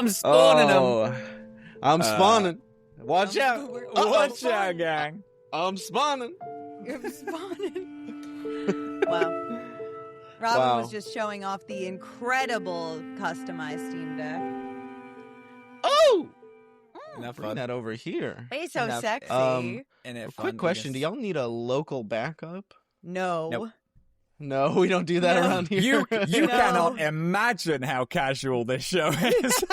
I'm spawning them. Oh, I'm spawning. Watch out. Watch out, gang. I'm spawning. You're spawning. Wow. Robin was just showing off the incredible customized Steam Deck. Oh! Enough Bring fun. that over here. He's so Enough. sexy. Quick question. Do y'all need a local backup? No. Nope. No, we don't do that No. around here. You No. cannot imagine how casual this show is.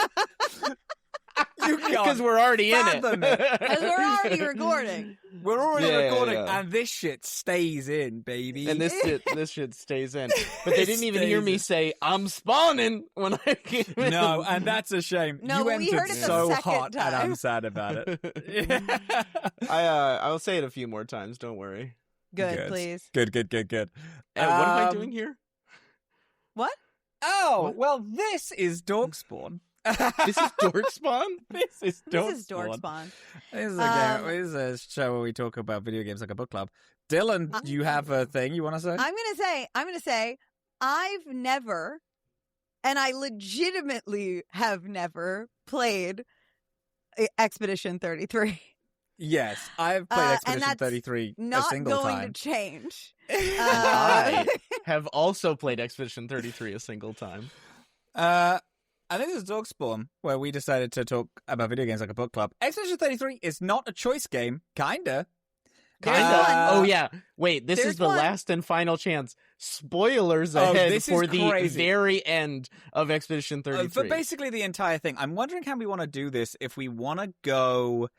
You can't Because we're already in fathom it. Because we're already recording. We're already Yeah, recording, yeah. and this shit stays in, baby. And this shit stays in. But they didn't even hear Stays me in. say, I'm spawning when I came in. No, and that's a shame. No, you we entered heard it the so second hot, and time. I'm sad about it. I'll say it a few more times, don't worry. Good, please. Good. What am I doing here? What? Oh, What? well, this is Dorkspawn. This is Dorkspawn? This is Dorkspawn. This is Dorkspawn. This is a game. This is a show where we talk about video games like a book club. Dylan, do you have a thing you want to say? I'm gonna say, I've never, and I legitimately have never played Expedition 33. Yes, I've played and Expedition that's 33 a Not single going time. to change. I have also played Expedition 33 a single time. I think this is Dorkspawn, where we decided to talk about video games like a book club. Expedition 33 is not a choice game, kinda. There's Kinda. one. Oh, yeah. Wait, this There's is the one. last and final chance. Spoilers Oh, ahead this is for the crazy. very end of Expedition 33. For basically the entire thing. I'm wondering how we want to do this, if we want to go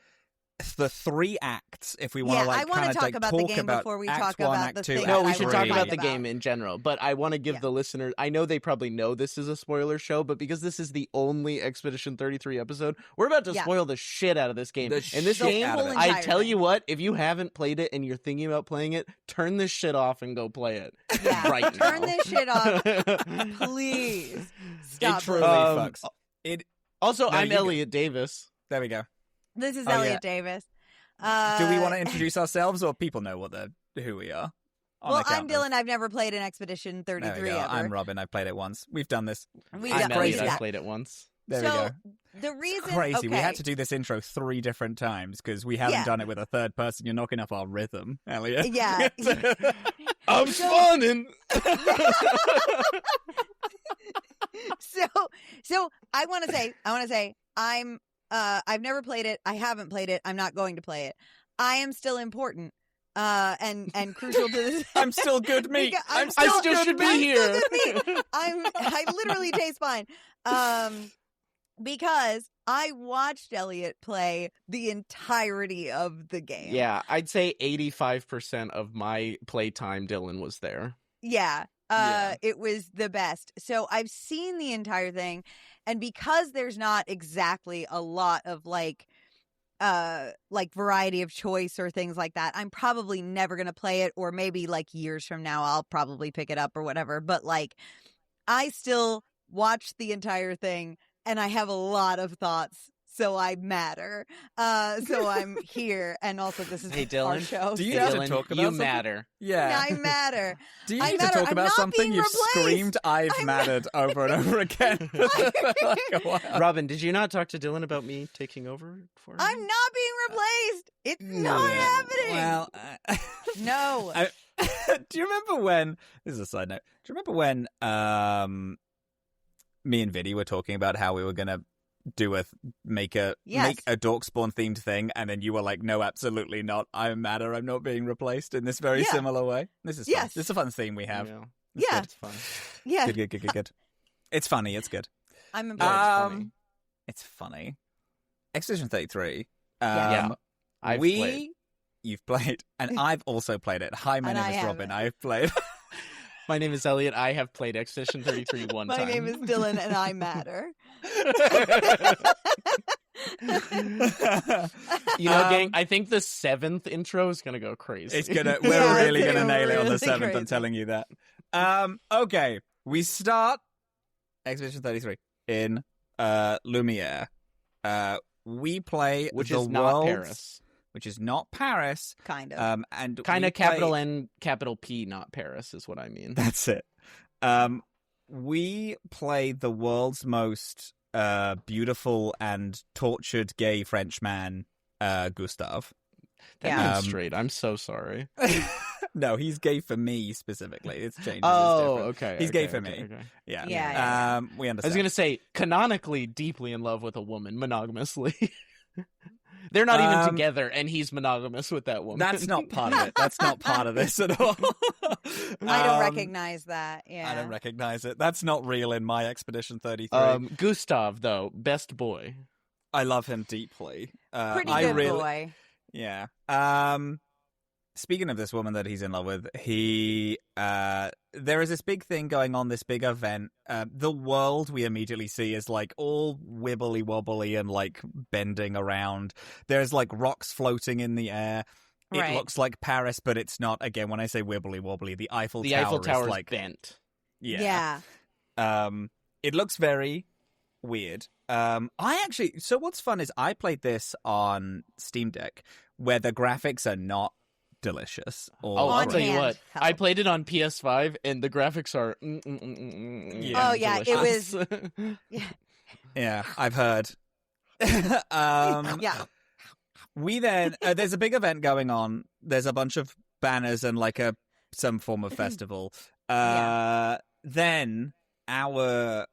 the 3 acts, if we want Yeah, to like I wanna kind of talk like about the talk game about before we Act talk 1, about Act the 2, thing Act No, that we I should wanna talk talk about the about. game in general, but I want to give Yeah. the listeners... I know they probably know this is a spoiler show, but because this is the only Expedition 33 episode, we're about to Yeah. spoil the shit out of this game. The And this shit game, out of it. I entire tell thing. you what, if you haven't played it and you're thinking about playing it, turn this shit off and go play it. Yeah, Right turn now. this shit off, please. Stop. It truly Um, fucks. It. Also, No, I'm you go. Elliot Davis. There we go. This is Oh, Elliot yeah. Davis. Do we want to introduce ourselves, or people know who we are? On Well, account I'm of- Dylan. I've never played an Expedition There we 33 go. ever. I'm Robin. I've played it once. We've done this. We I'm don't- I'm crazy. Elliot. yeah. I played it once. There so, we go. the reason Crazy. Okay. We had to do this intro 3 different times because we haven't Yeah. done it with a third person. You're knocking up our rhythm, Elliot. Yeah. I'm So- spawning! So I want to say I've never played it. I haven't played it. I'm not going to play it. I am still important. And crucial to this. I'm still good meat. Because I'm I still still good should meat. be here. I literally taste fine. Because I watched Elliot play the entirety of the game. Yeah, I'd say 85% of my playtime, Dylan was there. Yeah. Yeah. It was the best. So I've seen the entire thing, and because there's not exactly a lot of like variety of choice or things like that, I'm probably never gonna play it, or maybe like years from now I'll probably pick it up or whatever. But like, I still watched the entire thing, and I have a lot of thoughts. So I matter. So I'm here, and also this is Hey, our Dylan. show. Do you so need to Dylan, talk about you something? matter. Yeah. I matter. Do you I need to matter. talk I'm about not something being you've replaced. screamed I've I'm mattered over and over again? Like a while. Robin, did you not talk to Dylan about me taking over for him? I'm not being replaced. It's not Yeah. happening. Well, No. do you remember when? This is a side note. Do you remember when me and Viddy were talking about how we were gonna make a Dorkspawn themed thing, and then you were like, "No, absolutely not. I matter. I'm not being replaced." In this very Yeah. similar way. This is fun. Yes. This is a fun theme we have. Yeah. Yeah. It's fun. Yeah. Good. It's funny. It's good. I'm Yeah, important. It's funny. Expedition 33. Yeah. I've played. You've played, and I've also played it. Hi, my And name I is Robin. haven't. I've played. My name is Elliot. I have played Expedition 33 one My time. name is Dylan, and I matter. You know, gang, I think the 7th intro is going to go crazy. It's gonna. Yeah, We're really it's gonna gonna nail it on the really 7th. I'm crazy. telling you that. Okay, we start Expedition 33 in Lumiere. We play Which the is not world's- Paris. which is not Paris. Kind of. And Kind we of capital play- N, capital P, not Paris, is what I mean. That's it. We play the world's most beautiful and tortured gay French man, Gustave. That man's straight. I'm so sorry. No, he's gay for me specifically. It's changed. Oh, okay. He's gay for me. Okay. Yeah. We understand. I was going to say, canonically deeply in love with a woman, monogamously. They're not even together, and he's monogamous with that woman. That's not part of it. That's not part of this at all. I don't recognize that. Yeah, I don't recognize it. That's not real in my Expedition 33. Gustav, though, best boy. I love him deeply. Pretty good boy. Yeah. Speaking of this woman that he's in love with, there is this big thing going on, this big event. The world we immediately see is like all wibbly wobbly and like bending around. There's like rocks floating in the air. It looks like Paris, but it's not. Again, when I say wibbly wobbly, the Eiffel Tower is like bent. Yeah. It looks very weird. So what's fun is I played this on Steam Deck, where the graphics are not delicious. I'll tell you what. I played it on PS5, and the graphics are. Delicious. It was. Yeah, I've heard. Yeah. We then there's a big event going on. There's a bunch of banners and like some form of festival. Then our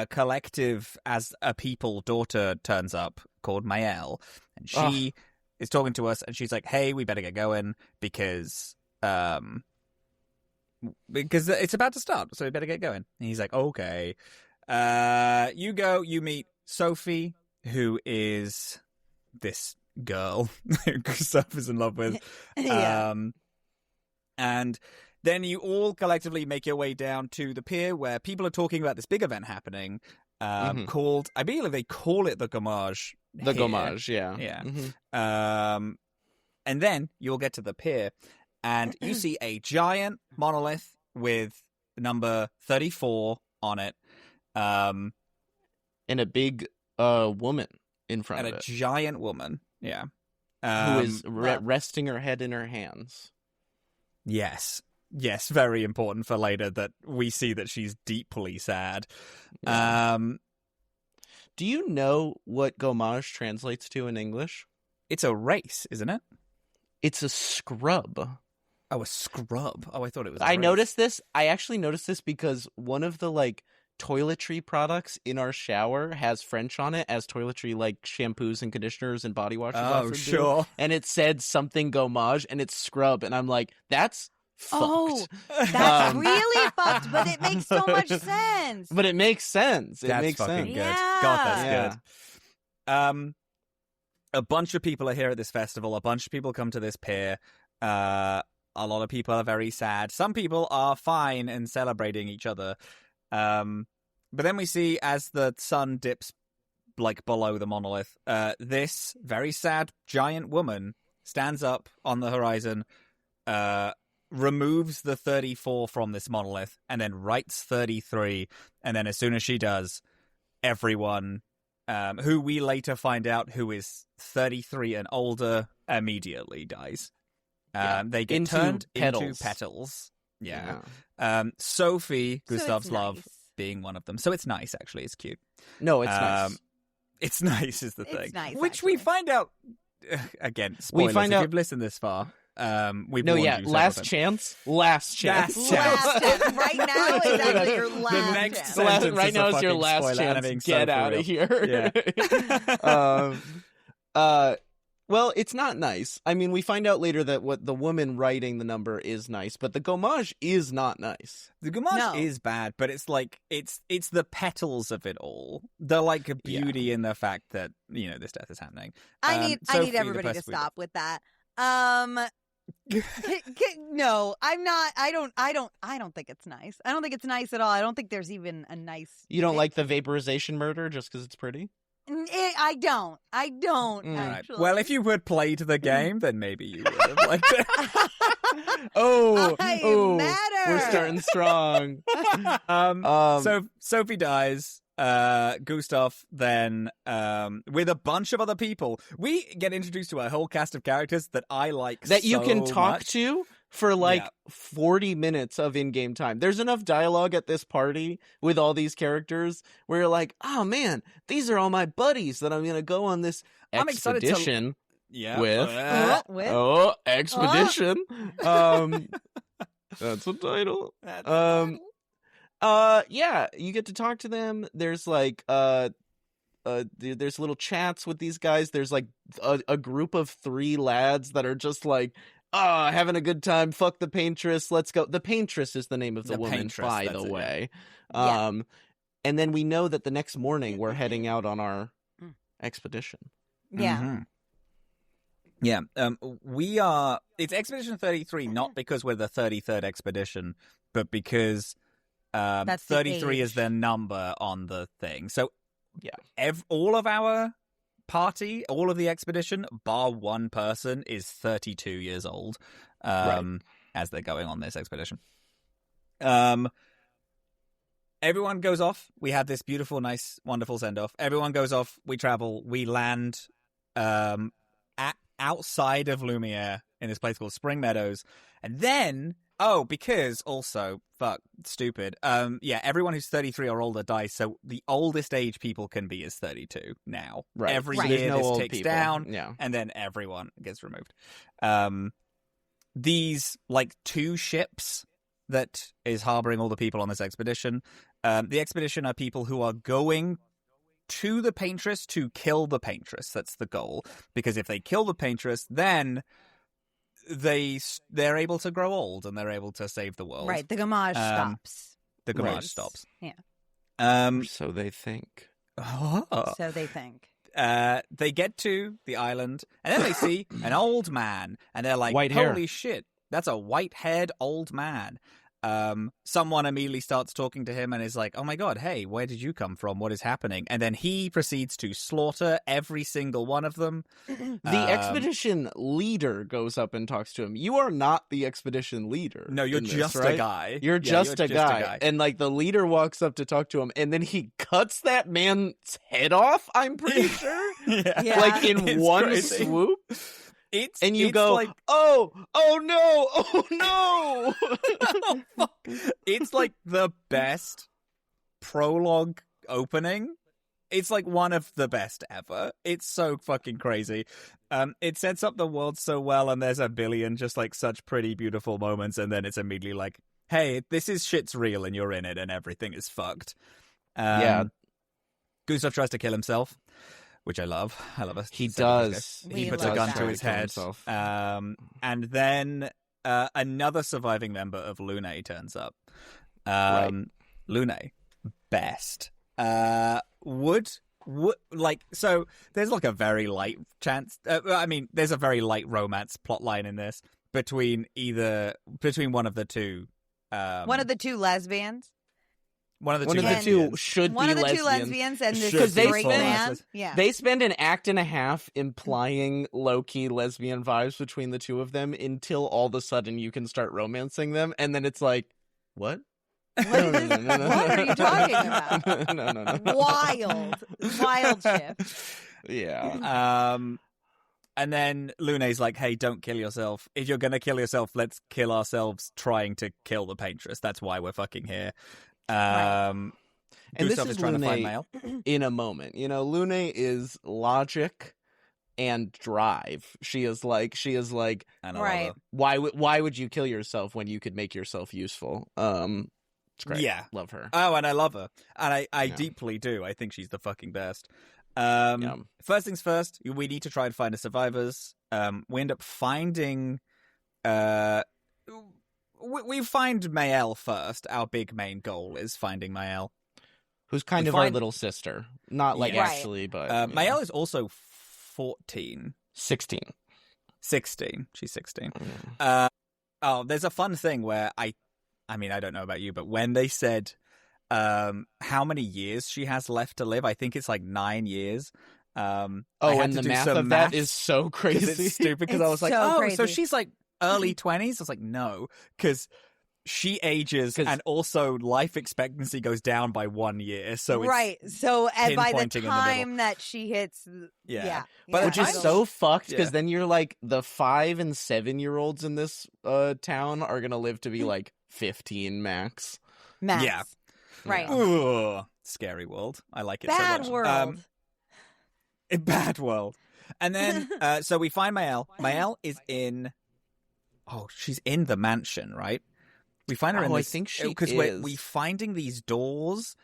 collective as a people daughter turns up called Maëlle, and she is talking to us, and she's like, "Hey, we better get going because it's about to start, so we better get going." And he's like, "Okay, you go. You meet Sophie, who is this girl who Gustav is in love with, and." Then you all collectively make your way down to the pier where people are talking about this big event happening called, I believe they call it the Gommage. The Gommage, yeah. Yeah. Mm-hmm. And then you'll get to the pier and you see a giant monolith with number 34 on it. And a big woman in front of it. And a giant woman, yeah. Who is resting her head in her hands. Yes, very important for later that we see that she's deeply sad. Yeah. Do you know what gommage translates to in English? It's a race, isn't it? It's a scrub. Oh, a scrub. Oh, I thought it was a I race. noticed this. I actually noticed this because one of the toiletry products in our shower has French on it, as toiletry shampoos and conditioners and body washes often sure. do. And it said something gommage and it's scrub, and I'm like, that's fucked. Oh, that's really fucked, but it makes so much sense. But it makes sense. That's makes fucking sense. good. Yeah. God, that's good. A bunch of people are here at this festival. A bunch of people come to this pier. A lot of people are very sad. Some people are fine and celebrating each other. But then we see as the sun dips below the monolith, this very sad giant woman stands up on the horizon, removes the 34 from this monolith, and then writes 33. And then as soon as she does, everyone, who we later find out who is 33 and older, immediately dies. They get turned into petals. Yeah. Sophie, Gustav's love, being one of them. So it's nice, actually. It's cute. No, it's nice. It's nice is the thing. It's nice, which actually. we find out, again, spoilers, if you've listened this far. Last chance. Last chance. Right now is actually your last the next chance. sentence Right now is your fucking last spoiler, and I'm being chance. so Get for out real. of here. Yeah. Well, it's not nice. I mean, we find out later that what the woman writing the number is nice, but the gommage is not nice. The gommage is bad, but it's it's the petals of it all. The beauty in the fact that this death is happening. I need everybody to stop with that. No, I'm not. I don't think it's nice. I don't think it's nice at all. I don't think there's even a nice. You don't like the vaporization murder just because it's pretty? I don't. Actually. Right. Well, if you had played the game, then maybe you would have liked it. Matter. We're starting strong. So Sophie dies. Gustav then, with a bunch of other people, we get introduced to a whole cast of characters that I like that you can talk much. to for like Yeah. 40 minutes of in-game time. There's enough dialogue at this party with all these characters where you're like, oh man, these are all my buddies that I'm going to go on this I'm excited to- expedition Yeah. with. Expedition. That's a title. Yeah, you get to talk to them. There's like there's little chats with these guys. There's like a group of 3 lads that are just like, having a good time. Fuck the paintress. Let's go. The paintress is the name of the woman, paintress, by that's the it, way. Yeah. And then we know that the next morning we're heading out on our expedition. Yeah. Mm-hmm. Yeah, we are. It's Expedition 33, not because we're the 33rd expedition, but because That's the 33 is age. their number on the thing. So, Yeah. all of our party, all of the expedition, bar one person, is 32 years old as they're going on this expedition. Everyone goes off. We have this beautiful, nice, wonderful send-off. Everyone goes off. We travel. We land outside of Lumiere in this place called Spring Meadows. And then, because also, stupid. Everyone who's 33 or older dies, so the oldest age people can be is 32 now. Right. Every So year there's no this old ticks people. down, Yeah. and then everyone gets removed. These, 2 ships that is harboring all the people on this expedition. The expedition are people who are going to the paintress to kill the paintress. That's the goal. Because if they kill the paintress, then they're able to grow old and they're able to save the world. Right. The gamage stops. The gamage Right. stops. Yeah. So they think. So they think. They get to the island and then they see an old man and they're like, White hair. holy shit, that's a white-haired old man. Someone immediately starts talking to him and is like, oh my god, hey, where did you come from? What is happening? And then he proceeds to slaughter every single one of them. The expedition leader goes up and talks to him. You are not the expedition leader. No, you're in this, just right? a guy. You're Yeah, just a guy. And like the leader walks up to talk to him and then he cuts that man's head off, I'm pretty sure. Yeah. Like in It's one crazy. swoop. And you it's go, like, oh no. oh, fuck. It's like the best prologue opening. It's like one of the best ever. It's so fucking crazy. It sets up the world so well, and there's a billion just like such pretty beautiful moments, and then it's immediately like, hey, this is shit's real and you're in it and everything is fucked. Yeah. Gustav tries to kill himself, which I love. I love it. He does. He We puts a love gun that. to his head. Himself. And then another surviving member of Lune turns up. Right. Lune, best. So there's like a very light chance. There's a very light romance plotline in this between one of the two. One of the 2 lesbians. One of the One two of the lesbians. two should One be of the lesbians. 2 lesbians and this Should be great full man. lesbians. Yeah. They spend an act and a half implying low-key lesbian vibes between the 2 of them until all of a sudden you can start romancing them, and then it's like, what? What are you talking about? No. Wild shift. Yeah. And then Lune's like, hey, don't kill yourself. If you're going to kill yourself, let's kill ourselves trying to kill the paintress. That's why we're fucking here. And this Gustav is is trying to find Lune mail. in a moment. You know, Lune is logic and drive. She is like, And I Right. love her. why would you kill yourself when you could make yourself useful? It's great. Yeah. Love her. Oh, and I love her. And I Yeah. deeply do. I think she's the fucking best. Yeah. First things first, we need to try and find the survivors. We end up finding... we find Mael first. Our big main goal is finding Mael. Who's kind We of our find- little sister. Not like Yeah. Right. actually, but you Mael know. is also 14. 16. 16. She's 16. Mm. There's a fun thing where I don't know about you, but when they said how many years she has left to live, I think it's like 9 years. I had And to the do math some of that maths is so 'cause crazy. it's stupid because I It's was like, so so crazy. she's like early 20s. I was like, no, because she ages, and also life expectancy goes down by 1 year. So it's right. So and by the pinpointing in the time that she hits, But which is so fucked because then you're like the 5 and 7-year-olds in this town are gonna live to be like 15 max. Yeah. Right. Ooh, scary world. I like it Bad so much. world. Bad world. And then, so we find Mael. Mael is in. Oh, she's in the mansion, right? We find her in this. I think she because is. we're finding these doors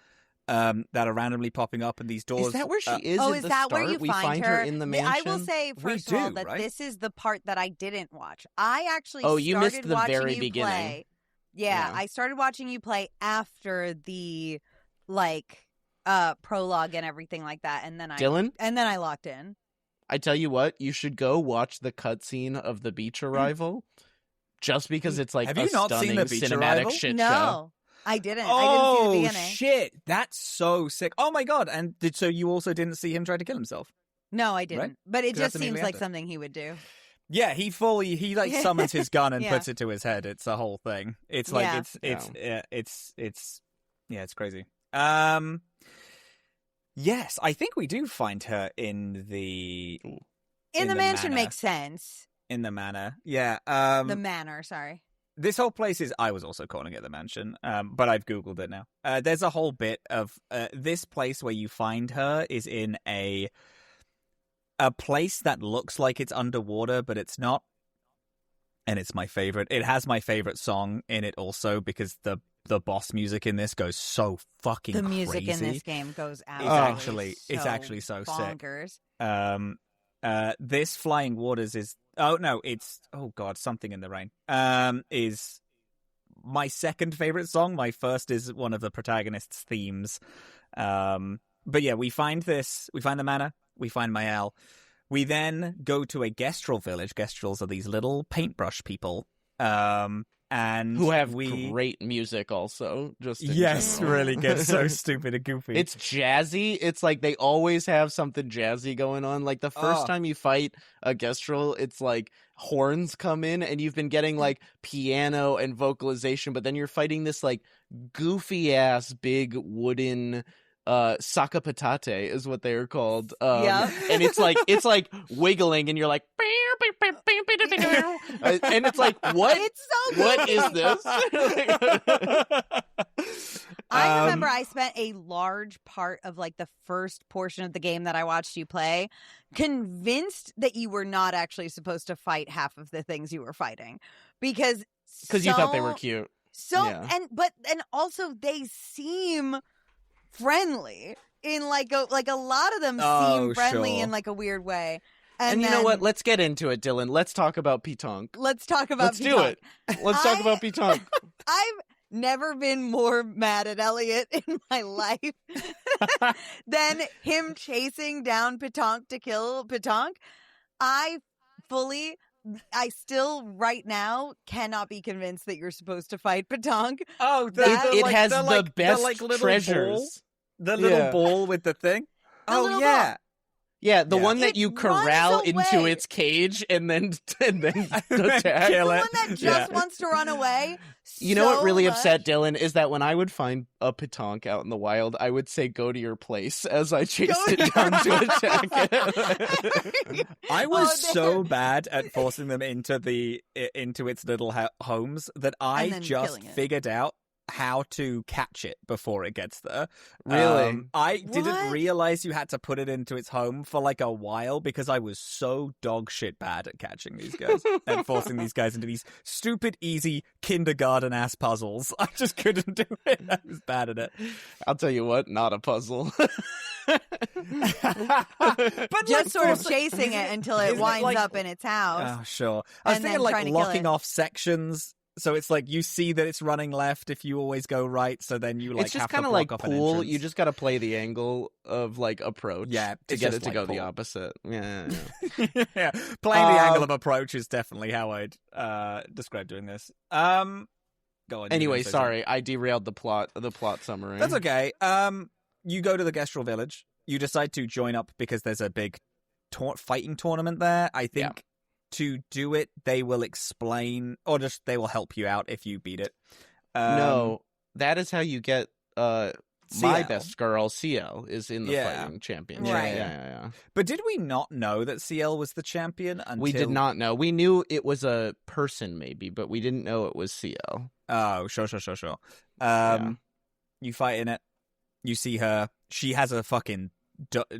that are randomly popping up, and these doors. Is that where she is? Oh, at is the that start? where you we find her in the mansion? I will say first of all that right? this is the part that I didn't watch. I actually you missed started the watching very you beginning. play. Yeah, I started watching you play after the prologue and everything like that, and then Dillin? I locked in. I tell you what, you should go watch the cutscene of the beach arrival, just because it's like Have a you not seen stunning the beach cinematic arrival? shit No, show. I didn't. Oh I didn't see the beginning. shit! That's so sick. Oh my god! And so you also didn't see him try to kill himself? No, I didn't. Right? But it 'Cause that's just seems immediately like after. something he would do. Yeah, he like summons his gun and Yeah. puts it to his head. It's a whole thing. It's like Yeah. it's crazy. Yes, I think we do find her in the In the mansion manor. makes sense. In the manor. Yeah. The manor, sorry. This whole place is, I was also calling it the mansion, but I've Googled it now. There's a whole bit of this place where you find her is in a place that looks like it's underwater, but it's not. And it's my favorite. It has my favorite song in it also, because the boss music in this goes so fucking The crazy. music in this game goes out. It's actually so bonkers. sick. This Flying Waters is Something in the Rain is my second favorite song. My first is one of the protagonist's themes. But yeah, we find the manor, we find Mael. We then go to a Gestrel village. Gestrels are these little paintbrush people. And who have great music also. Just in yes, general. really good. So stupid and goofy. It's jazzy. It's like they always have something jazzy going on. Like the first time you fight a Gestrel, it's like horns come in and you've been getting like piano and vocalization, but then you're fighting this like goofy ass big wooden saka patate is what they are called. And it's like wiggling and you're like and it's like what? It's so what is this? I remember I spent a large part of like the first portion of the game that I watched you play convinced that you were not actually supposed to fight half of the things you were fighting because you thought they were cute. And also they seem friendly in like a lot of them seem friendly sure. in like a weird way. And you know what? Let's get into it, Dillin. Let's talk about Petanque. Let's talk about Let's do it. Let's talk about Petanque. I've never been more mad at Elliot in my life than him chasing down Petanque to kill Petanque. I still right now cannot be convinced that you're supposed to fight Petanque. Oh, it has the best treasures. The little ball with the thing. Ball. Yeah, the one that It you corral runs into away. its cage and then attack. Kill The it. one that just wants to run away. You know what really much. upset Dillin is that when I would find a Petanque out in the wild, I would say, go to your place as I chased it down to attack it. I was so bad at forcing them into its little homes that I then just killing it. figured out how to catch it before it gets there. Really? I didn't What? realize you had to put it into its home for like a while because I was so dog shit bad at catching these guys and forcing these guys into these stupid, easy kindergarten ass puzzles. I just couldn't do it. I was bad at it. I'll tell you what, not a puzzle. But Just sort of forcing- chasing it until it Isn't it winds like- up in its house. Oh, sure. I was And thinking then like trying to kill locking it. off sections. So it's like you see that it's running left if you always go right. So then you like it's just have to kind of block like off an pool. entrance. You just got to play the angle of like approach Yeah, to it's get just it to like go the pool. opposite. Yeah. yeah, playing the angle of approach is definitely how I'd describe doing this. Go on. you were Anyway, gonna say sorry, I derailed the plot summary. something. That's okay. You go to the Gestrel village. You decide to join up because there's a big fighting tournament there. I think. Yeah. To do it, they will explain, or just they will help you out if you beat it. No, that is how you get my CL. best girl, CL, is in the fighting championship. Right. Yeah. But did we not know that CL was the champion until... We did not know. We knew it was a person, maybe, but we didn't know it was CL. Oh, sure. You fight in it. You see her. She has a fucking,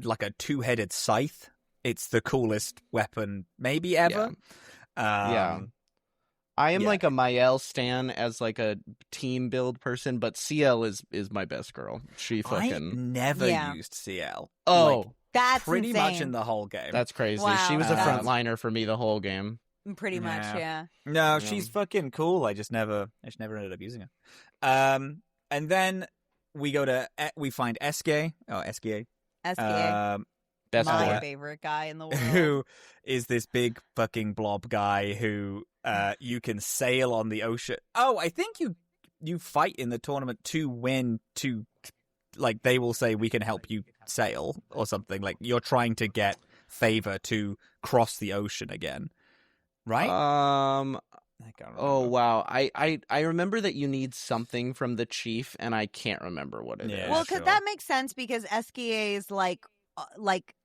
like a two-headed scythe. It's the coolest weapon maybe ever. Yeah. I am like a Mael stan as like a team build person, but CL is my best girl. She fucking... I never used CL. Oh. Like, That's pretty insane. much in the whole game. That's crazy. Wow, she was a that's- frontliner for me the whole game. Pretty much, yeah. No, she's fucking cool. I just never ended up using her. And then we find SK. Oh, SK. SKA. That's my boy. favorite guy in the world. Who is this big fucking blob guy who you can sail on the ocean. Oh, I think you fight in the tournament to win, to, like, they will say, we can help you sail or something. Like, you're trying to get favor to cross the ocean again. Right? I can't remember. Oh wow. I remember that you need something from the chief, and I can't remember what it is. Well, because that makes sense, because SKA's like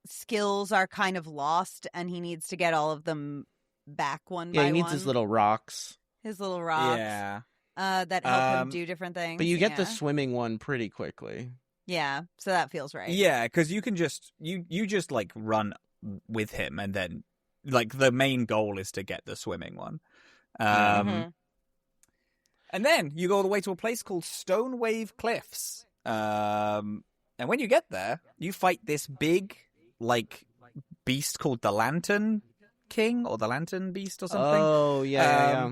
skills are kind of lost, and he needs to get all of them back one by one. Yeah, he needs his little rocks. His little rocks. Yeah. That help him do different things. But you get the swimming one pretty quickly. Yeah, so that feels right. Yeah, because you can just you just like run with him, and then like the main goal is to get the swimming one. And then you go all the way to a place called Stone Wave Cliffs. And when you get there, you fight this big like beast called the Lantern King or the Lantern Beast or something. Oh yeah.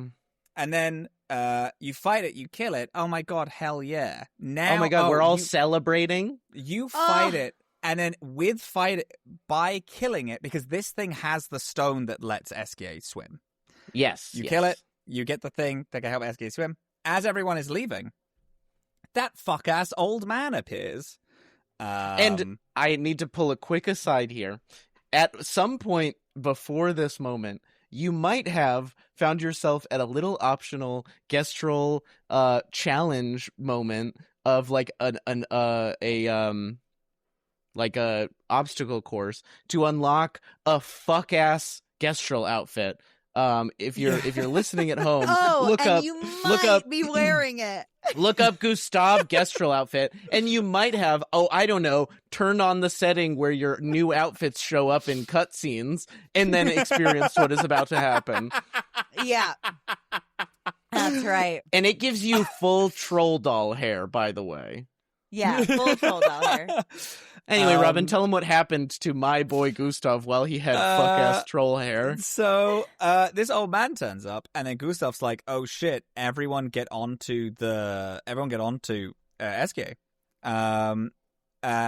And then you fight it, you kill it. Oh my god, hell yeah! Now, oh my god, we're all celebrating. You fight it, and then by killing it, because this thing has the stone that lets SKA swim. Yes. You kill it, you get the thing that can help SKA swim. As everyone is leaving, that fuck ass old man appears. And I need to pull a quick aside here. At some point before this moment, you might have found yourself at a little optional guest roll challenge moment of like a obstacle course to unlock a fuck ass guest roll outfit. If you're listening at home, look up be wearing it. Look up Gustav Gestrel outfit, and you might have, turned on the setting where your new outfits show up in cutscenes, and then experience what is about to happen. Yeah. That's right. And it gives you full troll doll hair, by the way. Yeah, full troll doll hair. Anyway, Robin, tell him what happened to my boy Gustav while he had fuck-ass troll hair. So, this old man turns up, and then Gustav's like, oh shit, everyone get onto SK.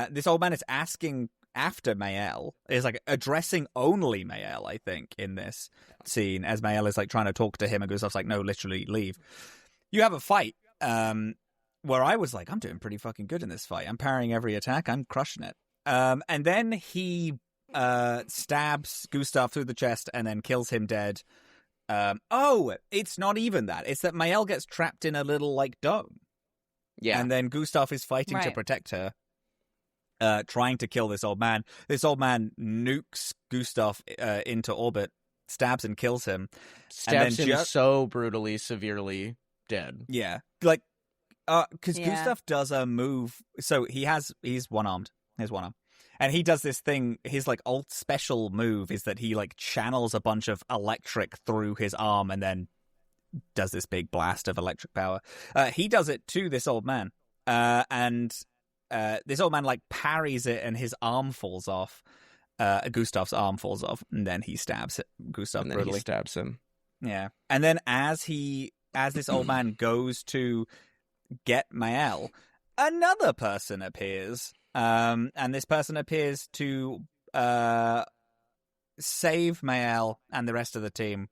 This old man is asking after Mael, is like addressing only Mael, I think, in this scene, as Mael is like trying to talk to him, and Gustav's like, no, literally leave. You have a fight, where I was like, I'm doing pretty fucking good in this fight. I'm parrying every attack. I'm crushing it. And then he stabs Gustav through the chest and then kills him dead. It's not even that. It's that Mael gets trapped in a little, like, dome. Yeah. And then Gustav is fighting to protect her, trying to kill this old man. This old man nukes Gustav into orbit, stabs and kills him. Stabs him so brutally, severely dead. Yeah. Like, because Gustav does a move, so he's one-armed. He's one arm. And he does this thing, his like old special move is that he like channels a bunch of electric through his arm and then does this big blast of electric power. He does it to this old man. And this old man like parries it and his arm falls off. Gustav's arm falls off, and then he stabs Gustav and then brutally. He stabs him. Yeah. And then as this old man goes to get Mael, another person appears, and this person appears to save Mael and the rest of the team.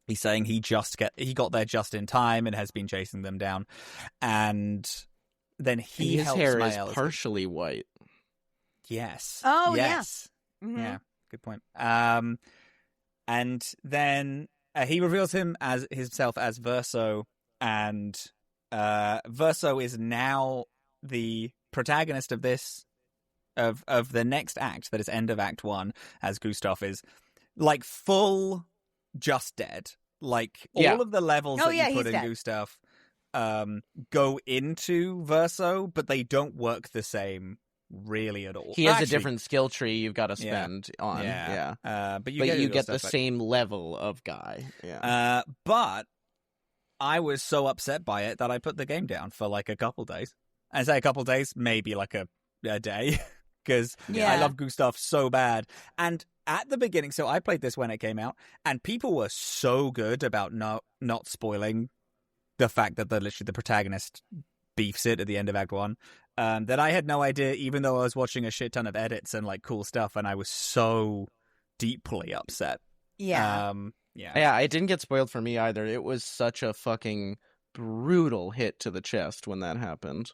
He's saying he got there just in time and has been chasing them down, and then his helps hair Mael. is partially white. Yes. Oh yes. Yeah. Mm-hmm. Yeah. Good point. And then he reveals himself as Verso, and Verso is now the protagonist of this, of the next act, that is end of Act 1, as Gustav is, like, full just dead. Like, all of the levels that you put in dead. Gustav go into Verso, but they don't work the same really at all. He has a different skill tree you've got to spend on. But you get the same level of guy. But I was so upset by it that I put the game down for like a couple days. I say a couple days, maybe like a day, because I love Gustav so bad. And at the beginning, so I played this when it came out, and people were so good about not spoiling the fact that literally the protagonist beefs it at the end of Act 1, that I had no idea, even though I was watching a shit ton of edits and like cool stuff, and I was so deeply upset. It didn't get spoiled for me either. It was such a fucking brutal hit to the chest when that happened.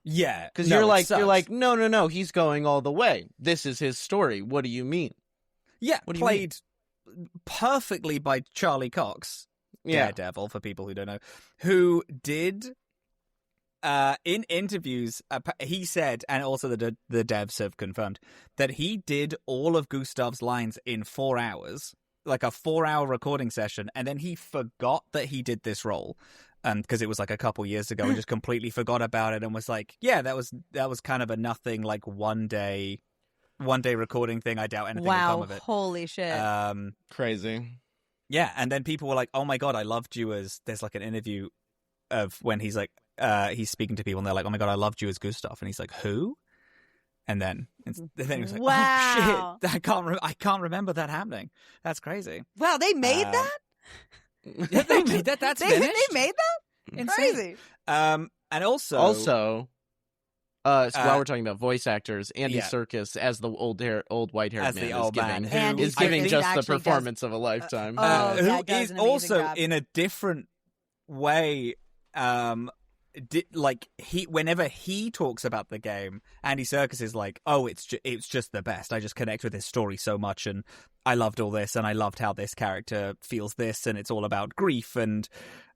Yeah, because you're like, no, he's going all the way. This is his story. What do you mean? Yeah, played perfectly by Charlie Cox, Daredevil, for people who don't know, who did in interviews, he said, and also the devs have confirmed, that he did all of Gustav's lines in 4 hours, like a 4-hour recording session, and then he forgot that he did this role. Because it was like a couple years ago, and just completely forgot about it, and was like, "Yeah, that was kind of a nothing, like one day recording thing. I doubt anything will come of it." Holy shit! Crazy. Yeah, and then people were like, "Oh my god, I loved you as." There's like an interview of when he's like, he's speaking to people, and they're like, "Oh my god, I loved you as Gustav," and he's like, "Who?" And then he was like, "Oh shit, I can't remember that happening. That's crazy." Wow, they made that. Yeah, they made that. That's finished. They made that. Insane. Crazy. And also, so while we're talking about voice actors, Andy Serkis as the old white-haired man is giving just the performance of a lifetime. Who is also job. In a different way. Whenever he talks about the game, Andy Serkis is like, "Oh, it's just the best. I just connect with his story so much, and I loved all this, and I loved how this character feels this, and it's all about grief and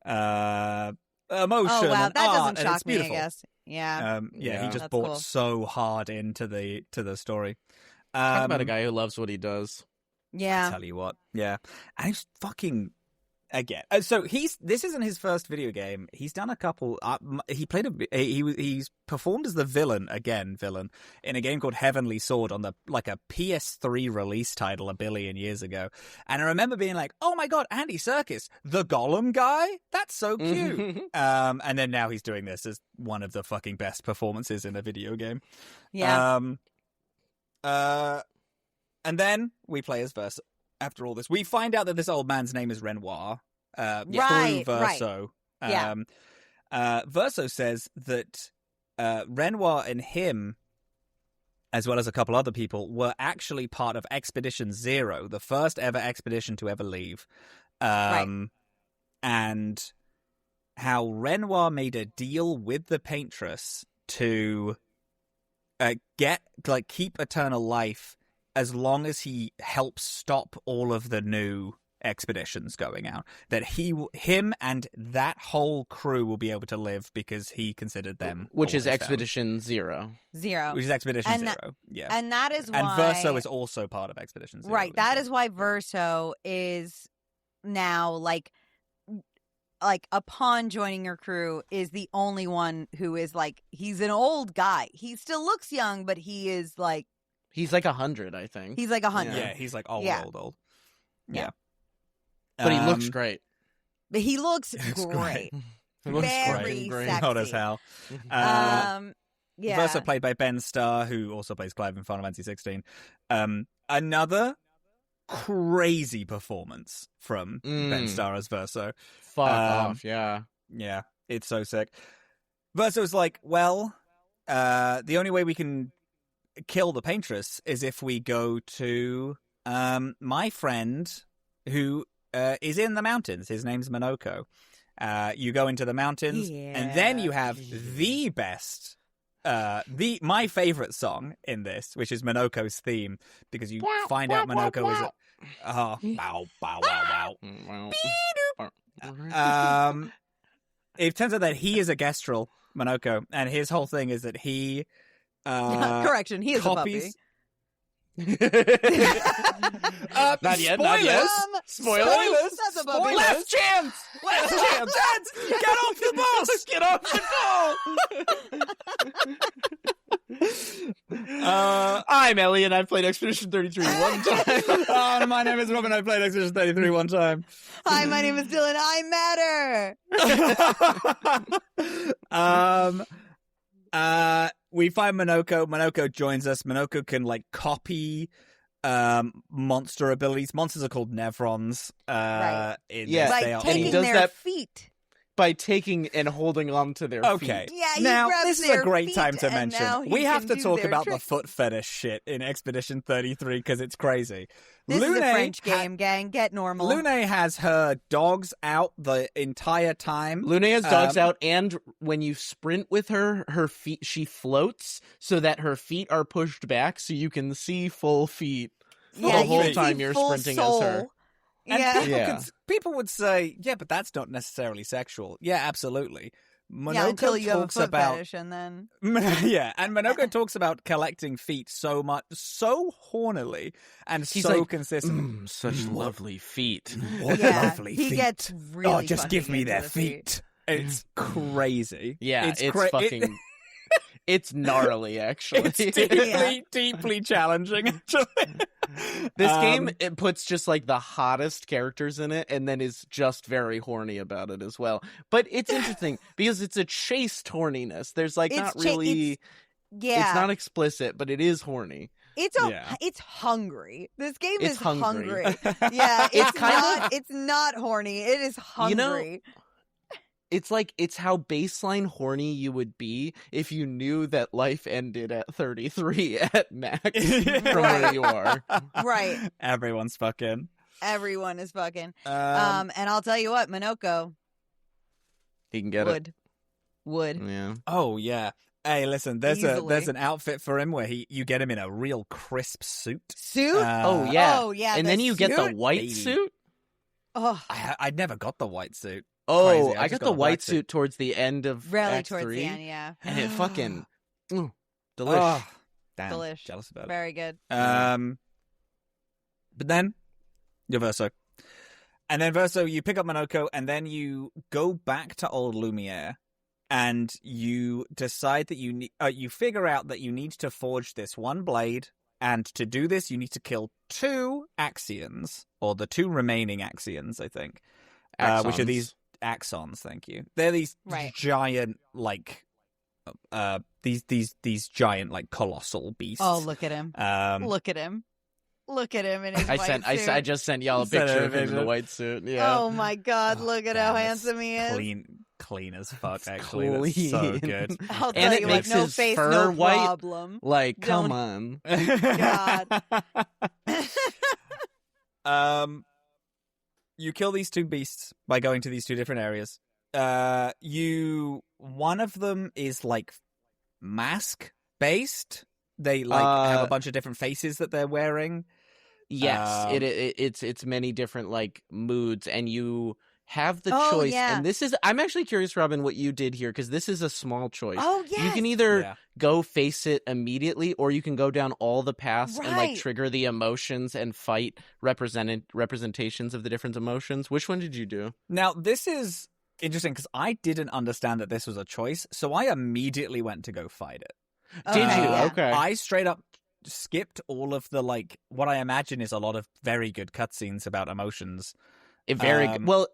emotion." Oh wow, and that art, doesn't shock me. I beautiful. guess. Yeah. He just bought so hard into the story. Talk about a guy who loves what he does. Yeah. I tell you what. Yeah, and he's fucking. Again, so this isn't his first video game. He's done a couple. He's performed as the villain in a game called Heavenly Sword on a PS3 release title a billion years ago. And I remember being like, "Oh my god, Andy Serkis, the Gollum guy? That's so cute." And then now he's doing this as one of the fucking best performances in a video game. Yeah. And then we play as Verso. After all this, we find out that this old man's name is Renoir through Verso. Right. Verso says that Renoir and him, as well as a couple other people, were actually part of Expedition Zero, the first ever expedition to ever leave. And how Renoir made a deal with the Paintress to keep eternal life as long as he helps stop all of the new expeditions going out. That him and that whole crew will be able to live because he considered them. Which is Expedition Zero. Which is Expedition Zero. Yeah. And that is why... And Verso is also part of Expedition Zero. Right. That is why Verso is now, like upon joining your crew, is the only one who is, like, he's an old guy. He still looks young, but he is, like... He's like 100, I think. He's like 100. Yeah, he's like old. Yeah. But he looks great. But he looks great. He looks very great. sexy. Hot as hell. Verso played by Ben Starr, who also plays Clive in Final Fantasy 16. Another crazy performance from Ben Starr as Verso. Fuck off, yeah. Yeah, it's so sick. Verso's like, well, the only way we can kill the Paintress is if we go to my friend who is in the mountains. His name's Monoko. You go into the mountains, and then you have the best, my favorite song in this, which is Monoko's theme, because you find out Monoko is bow, bow, wow, wow. it turns out that he is a Gestrel, Monoko, and his whole thing is that he Correction, he is copies. Not yet. Not yet. Spoilers. That's a puppy. Last chance. Last chance! Get off the bus! Get off the ball. I'm Elliot. I've played Expedition 33 one time. My name is Robin. I played Expedition 33 one time. Hi, my name is Dillin. I matter. We find Monoko. Monoko joins us. Monoko can Right. copy monster abilities. Monsters are called Nevrons. Yeah. They are taking does their that- feet. By taking and holding on to their Okay. feet. Yeah, he now, grabs this is a their great feet, time to and now mention. he We have can to do talk their about the tricks. foot fetish shit in Expedition 33 because it's crazy. This is a Lune French game, gang. Get normal. Lune has her dogs out the entire time. Lune has dogs out, and when you sprint with her, her feet, she floats so that her feet are pushed back so you can see full feet Yeah, the whole you time see you're full sprinting soul. as her. And Yeah. people would say, yeah, but that's not necessarily sexual. Yeah, absolutely. Monoko Yeah, until you have a talks foot about fetish, and then yeah, and Monoko talks about collecting feet so hornily and He's so like, consistently. Such lovely feet. What yeah, lovely he feet. gets really. just fucking give me into their the feet. It's crazy. Yeah, it's cra- fucking... It's gnarly, actually. It's deeply, deeply challenging, actually. This game, it puts just like the hottest characters in it and then is just very horny about it as well. But it's interesting because it's a chaste horniness. There's like It's not cha- really... Yeah, It's not explicit, but it is horny. It's hungry. This game It's is hungry. Yeah, It's kind not. It's not horny. It is hungry. It's like, it's how baseline horny you would be if you knew that life ended at 33 at max from where you are. Right. Everyone's fucking. Everyone is fucking. And I'll tell you what, Monoko He can get it. would. Yeah. Oh yeah. Hey, listen. There's Easily. an outfit for him where you get him in a real crisp suit. Suit? Oh, yeah. Oh, yeah. And the then you get the suit? white baby. suit? Oh, I never got the white suit. Oh, Crazy. I I just got got the a white black suit. suit towards the end of really Act towards 3. the end, yeah. And it fucking... delish. Oh, damn. Delish. Jealous about it. Very good. But then you're Verso. And then Verso, you pick up Monoko, and then you go back to Old Lumiere, and you decide that you figure out that you need to forge this one blade, and to do this, you need to kill 2 Axions, or the 2 remaining Axions, I think, which are these Axons. Thank you. They're these Right. giant, like, these giant, like, colossal beasts. Oh, look at him. Look at him. Look at him in his white suit. I just sent y'all a Sent picture a of him in the picture. white suit. Yeah. Oh my God! Look at how Damn, handsome he is. Clean as fuck. It's Actually, that's so clean. good. I'll And tell it you what, makes no his face, fur no white. problem. Like, come Don't- on. God. You kill these 2 beasts by going to these 2 different areas. One of them is like mask based. They like have a bunch of different faces that they're wearing. Yes, it's many different like moods, and you have the Oh, choice. yeah. And this is, I'm actually curious, Robin, what you did here, because this is a small choice. Oh yes. You can either Yeah. go face it immediately, or you can go down all the paths and like Right. trigger the emotions and fight representations of the different emotions. Which one did you do? Now this is interesting because I didn't understand that this was a choice, so I immediately went to go fight it. Did you? yeah. Okay. I straight up skipped all of the like what I imagine is a lot of very good cutscenes about emotions. Very good. Well,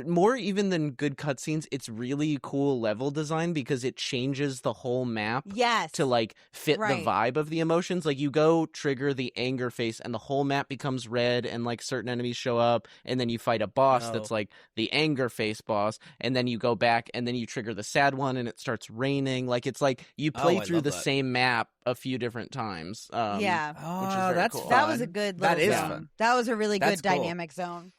more even than good cutscenes, it's really cool level design because it changes the whole map Yes. to like fit Right. the vibe of the emotions. Like you go trigger the anger face and the whole map becomes red and like certain enemies show up, and then you fight a boss Oh. that's like the anger face boss, and then you go back and then you trigger the sad one and it starts raining. Like it's like you play I through love the that. same map a few different times. Yeah. Oh, which is very that's cool. That was a good. That little is zone. fun. That was a really That's good cool. dynamic zone.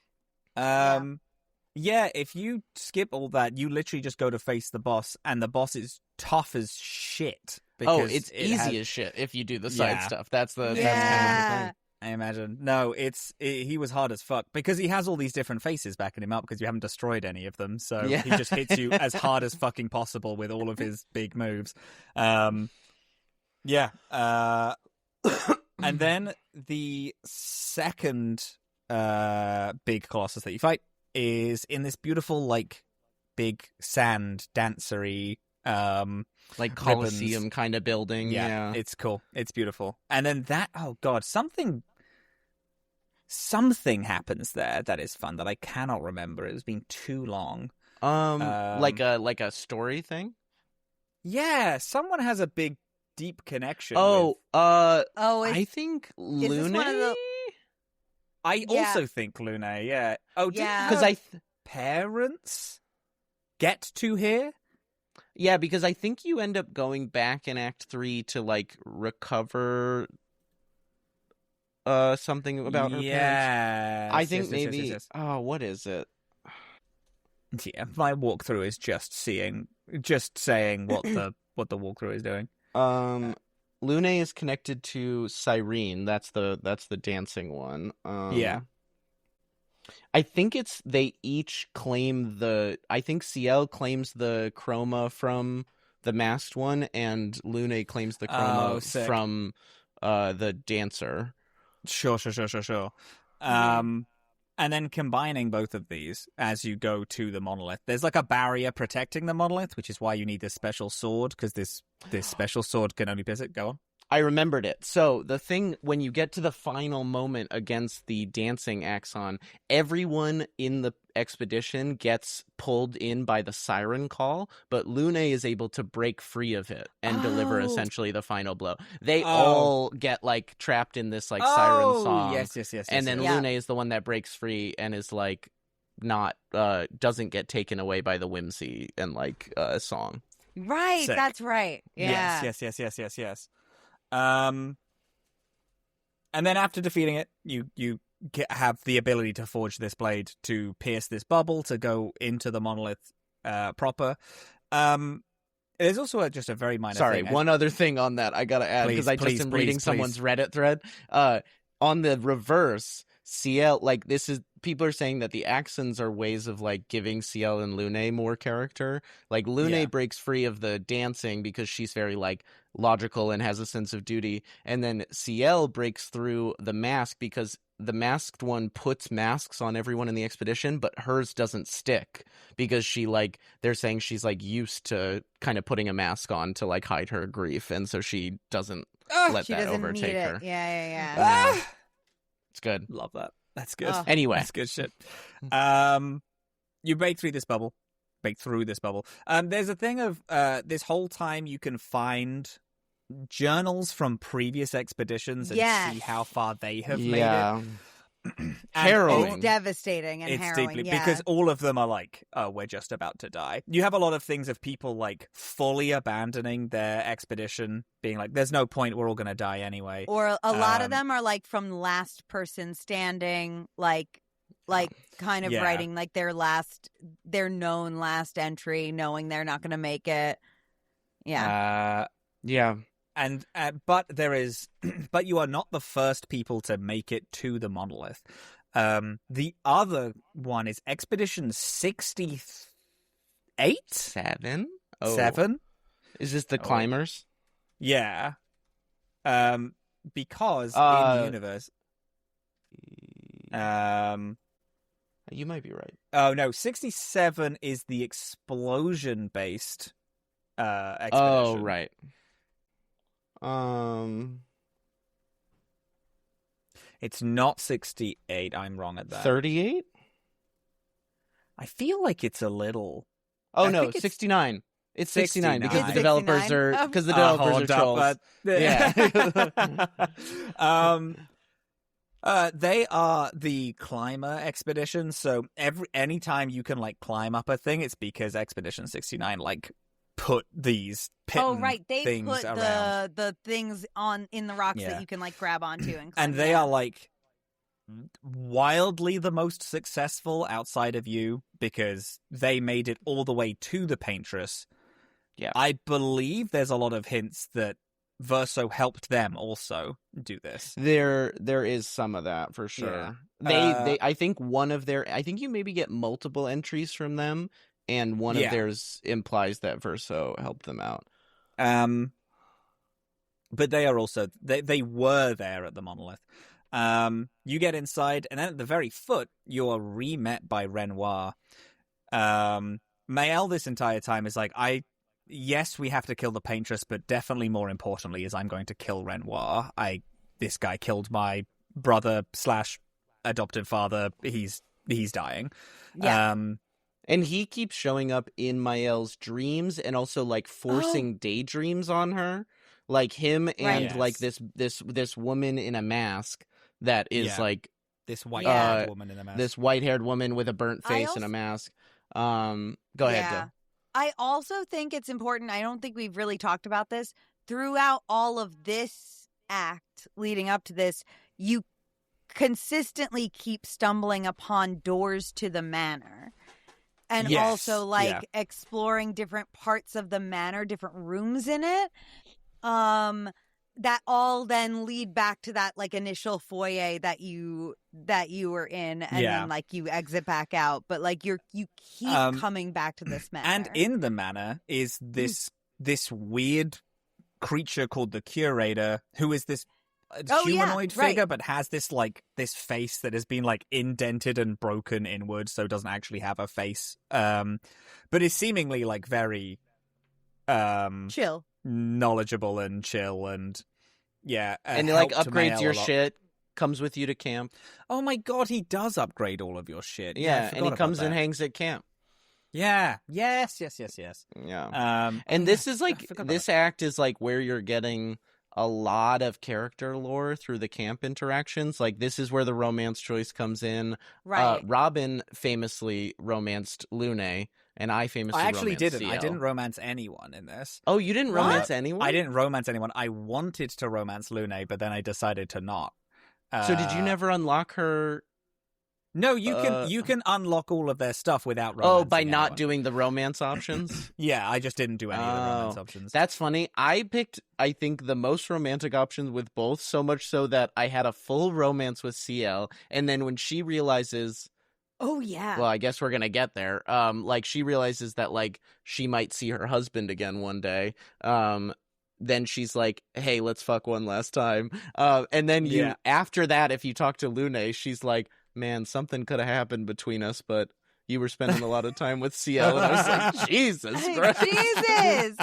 Yeah, if you skip all that, you literally just go to face the boss, and the boss is tough as shit. Oh, because it's it easy has- as shit if you do the side Yeah. stuff. That's the Yeah. I imagine. No, he was hard as fuck because he has all these different faces backing him up because you haven't destroyed any of them. So Yeah. he just hits you as hard as fucking possible with all of his big moves. Yeah. And then the second big Colossus that you fight is in this beautiful, like, big sand dancery like Colosseum kind of building. Yeah, it's cool. It's beautiful. And then oh god, something happens there that is fun that I cannot remember. It's been too long. Like a story thing. Yeah, someone has a big, deep connection. I think Lune. I also think Lune. Yeah. Oh, yeah. Because parents get to here. Yeah, because I think you end up going back in Act 3 to, like, recover something about her parents. I think maybe... Yes. Oh, what is it? Yeah, my walkthrough is just saying what the walkthrough is doing. Lune is connected to Cyrene. That's the dancing one. Yeah. I think they each claim I think CL claims the chroma from the masked one, and Lune claims the chroma from the dancer. Sure. And then combining both of these as you go to the monolith, there's like a barrier protecting the monolith, which is why you need this special sword, because this special sword can only pierce it. Go on. I remembered it. So the thing, when you get to the final moment against the dancing Axon, everyone in the expedition gets pulled in by the siren call, but Lune is able to break free of it and deliver essentially the final blow. They all get, like, trapped in this, like, siren song. Yes. And then Lune is the one that breaks free and is, like, not doesn't get taken away by the whimsy and, like, song. Right, Sick. That's right. Yeah. Yes. And then after defeating it, you have the ability to forge this blade to pierce this bubble to go into the monolith proper. There's also just a very minor thing. One other thing on that I gotta add, because I just am reading someone's Reddit thread. On the reverse, CL, like, this is, people are saying that the accents are ways of, like, giving CL and Lune more character. Like, Lune breaks free of the dancing because she's very, like, logical and has a sense of duty, and then CL breaks through the mask because the masked one puts masks on everyone in the expedition, but hers doesn't stick because she, like, they're saying she's, like, used to kind of putting a mask on to, like, hide her grief, and so she doesn't let that overtake her. Yeah. It's good. Love that. That's good. Anyway, that's good shit. You break through this bubble. There's a thing of this whole time you can find journals from previous expeditions and see how far they have made it. Harrowing. It's devastating and harrowing. Deeply, because all of them are like, oh, we're just about to die. You have a lot of things of people, like, fully abandoning their expedition, being like, there's no point, we're all going to die anyway. Or a lot of them are, like, from last person standing, like kind of writing, like, their known last entry, knowing they're not going to make it. Yeah. And but but you are not the first people to make it to the monolith. The other one is Expedition 68? 7? Oh. 7? Is this the climbers? Yeah. Because in the universe... you might be right. Oh, no. 67 is the explosion-based expedition. Oh, right. It's not 68. I'm wrong at that. 38? I feel like it's a little... Oh, no, 69. It's 69 because the developers are trolls. They are the climber expedition, so anytime you can, like, climb up a thing, it's because Expedition 69, like, put these they put around. the things in the rocks that you can, like, grab onto and they are, like, wildly the most successful outside of you because they made it all the way to the Paintress. I believe there's a lot of hints that Verso helped them also do this. There is some of that for sure. Yeah. I think I think you maybe get multiple entries from them, and one of theirs implies that Verso helped them out. But they are also they were there at the monolith. You get inside, and then at the very foot, you're re-met by Renoir. Mael this entire time is like, yes, we have to kill the paintress, but definitely more importantly is I'm going to kill Renoir. This guy killed my brother / adoptive father. He's dying. Yeah. And he keeps showing up in Mael's dreams and also like forcing daydreams on her. Like him and like this woman in a mask that is like this white-haired woman in a mask. This white-haired woman with a burnt face and a mask. Go ahead, Jill. I also think it's important. I don't think we've really talked about this throughout all of this act leading up to this. You consistently keep stumbling upon doors to the manor. And also like exploring different parts of the manor, different rooms in it. That all then lead back to that like initial foyer that you were in, and then like you exit back out. But like you keep coming back to this manor. And in the manor is this weird creature called the Curator, who is this humanoid figure, but has this face that has been like indented and broken inward, so doesn't actually have a face. But is seemingly like very chill, knowledgeable and chill, and and he like upgrades your shit, comes with you to camp. Oh my god, he does upgrade all of your shit. And he comes and hangs at camp. Yes. Yeah. And this is like this act is like where you're getting a lot of character lore through the camp interactions. Like this is where the romance choice comes in. Right. Robin famously romanced Lune. And I actually didn't. CL. I didn't romance anyone in this. Oh, you didn't romance anyone? I didn't romance anyone. I wanted to romance Lune, but then I decided to not. So did you never unlock her? No, you can unlock all of their stuff without romancing by anyone. not doing the romance options? Yeah, I just didn't do any of the romance options. That's funny. I picked, I think, the most romantic options with both, so much so that I had a full romance with CL, and then when she realizes... Oh, yeah. Well, I guess we're going to get there. Like, she realizes that, like, she might see her husband again one day. Then she's like, hey, let's fuck one last time. And then after that, if you talk to Lune, she's like, man, something could have happened between us, but you were spending a lot of time with CL. And I was like, Jesus Christ. Jesus!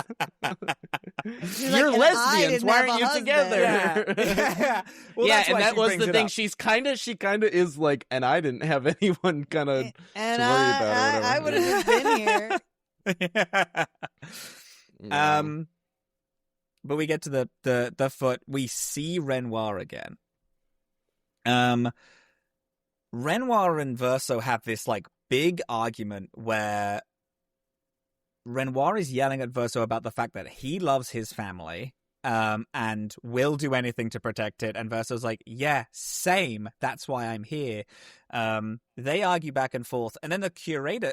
You're lesbians. Why aren't you together? Yeah. Well, and that was the thing. She kind of is like, and I didn't have anyone kind of to worry about or whatever. I would have been here. But we get to the foot. We see Renoir again. Renoir and Verso have this like big argument where Renoir is yelling at Verso about the fact that he loves his family and will do anything to protect it, and Verso's like, yeah, same, that's why I'm here. They argue back and forth, and then the Curator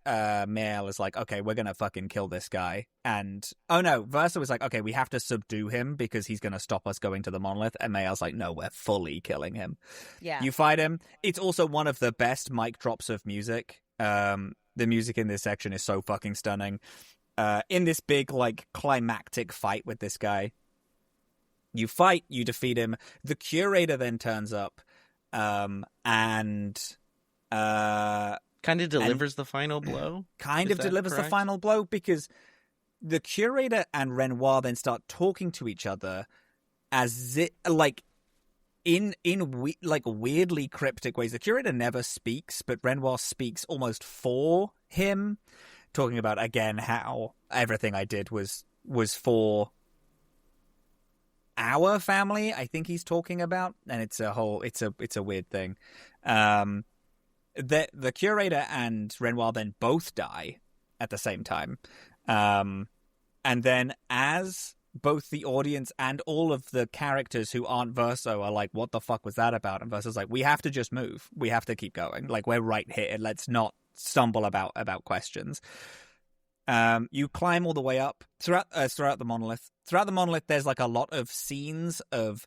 Mael is like, okay, we're gonna fucking kill this guy. And Verso was like, okay, we have to subdue him because he's gonna stop us going to the monolith. And Mael's like, no, we're fully killing him. Yeah. You fight him. It's also one of the best mic drops of music. The music in this section is so fucking stunning. In this big, like, climactic fight with this guy, you fight, you defeat him. The Curator then turns up, and kind of delivers the final blow? The final blow, because the Curator and Renoir then start talking to each other as it, like, in weirdly cryptic ways. The Curator never speaks, but Renoir speaks almost for him, talking about, again, how everything I did was for our family, I think he's talking about, and it's a weird thing. The Curator and Renoir then both die at the same time. And then as both the audience and all of the characters who aren't Verso are like, what the fuck was that about? And Verso's like, we have to just move. We have to keep going. Like, we're right here. Let's not stumble about questions. You climb all the way up throughout the monolith. Throughout the monolith, there's like a lot of scenes of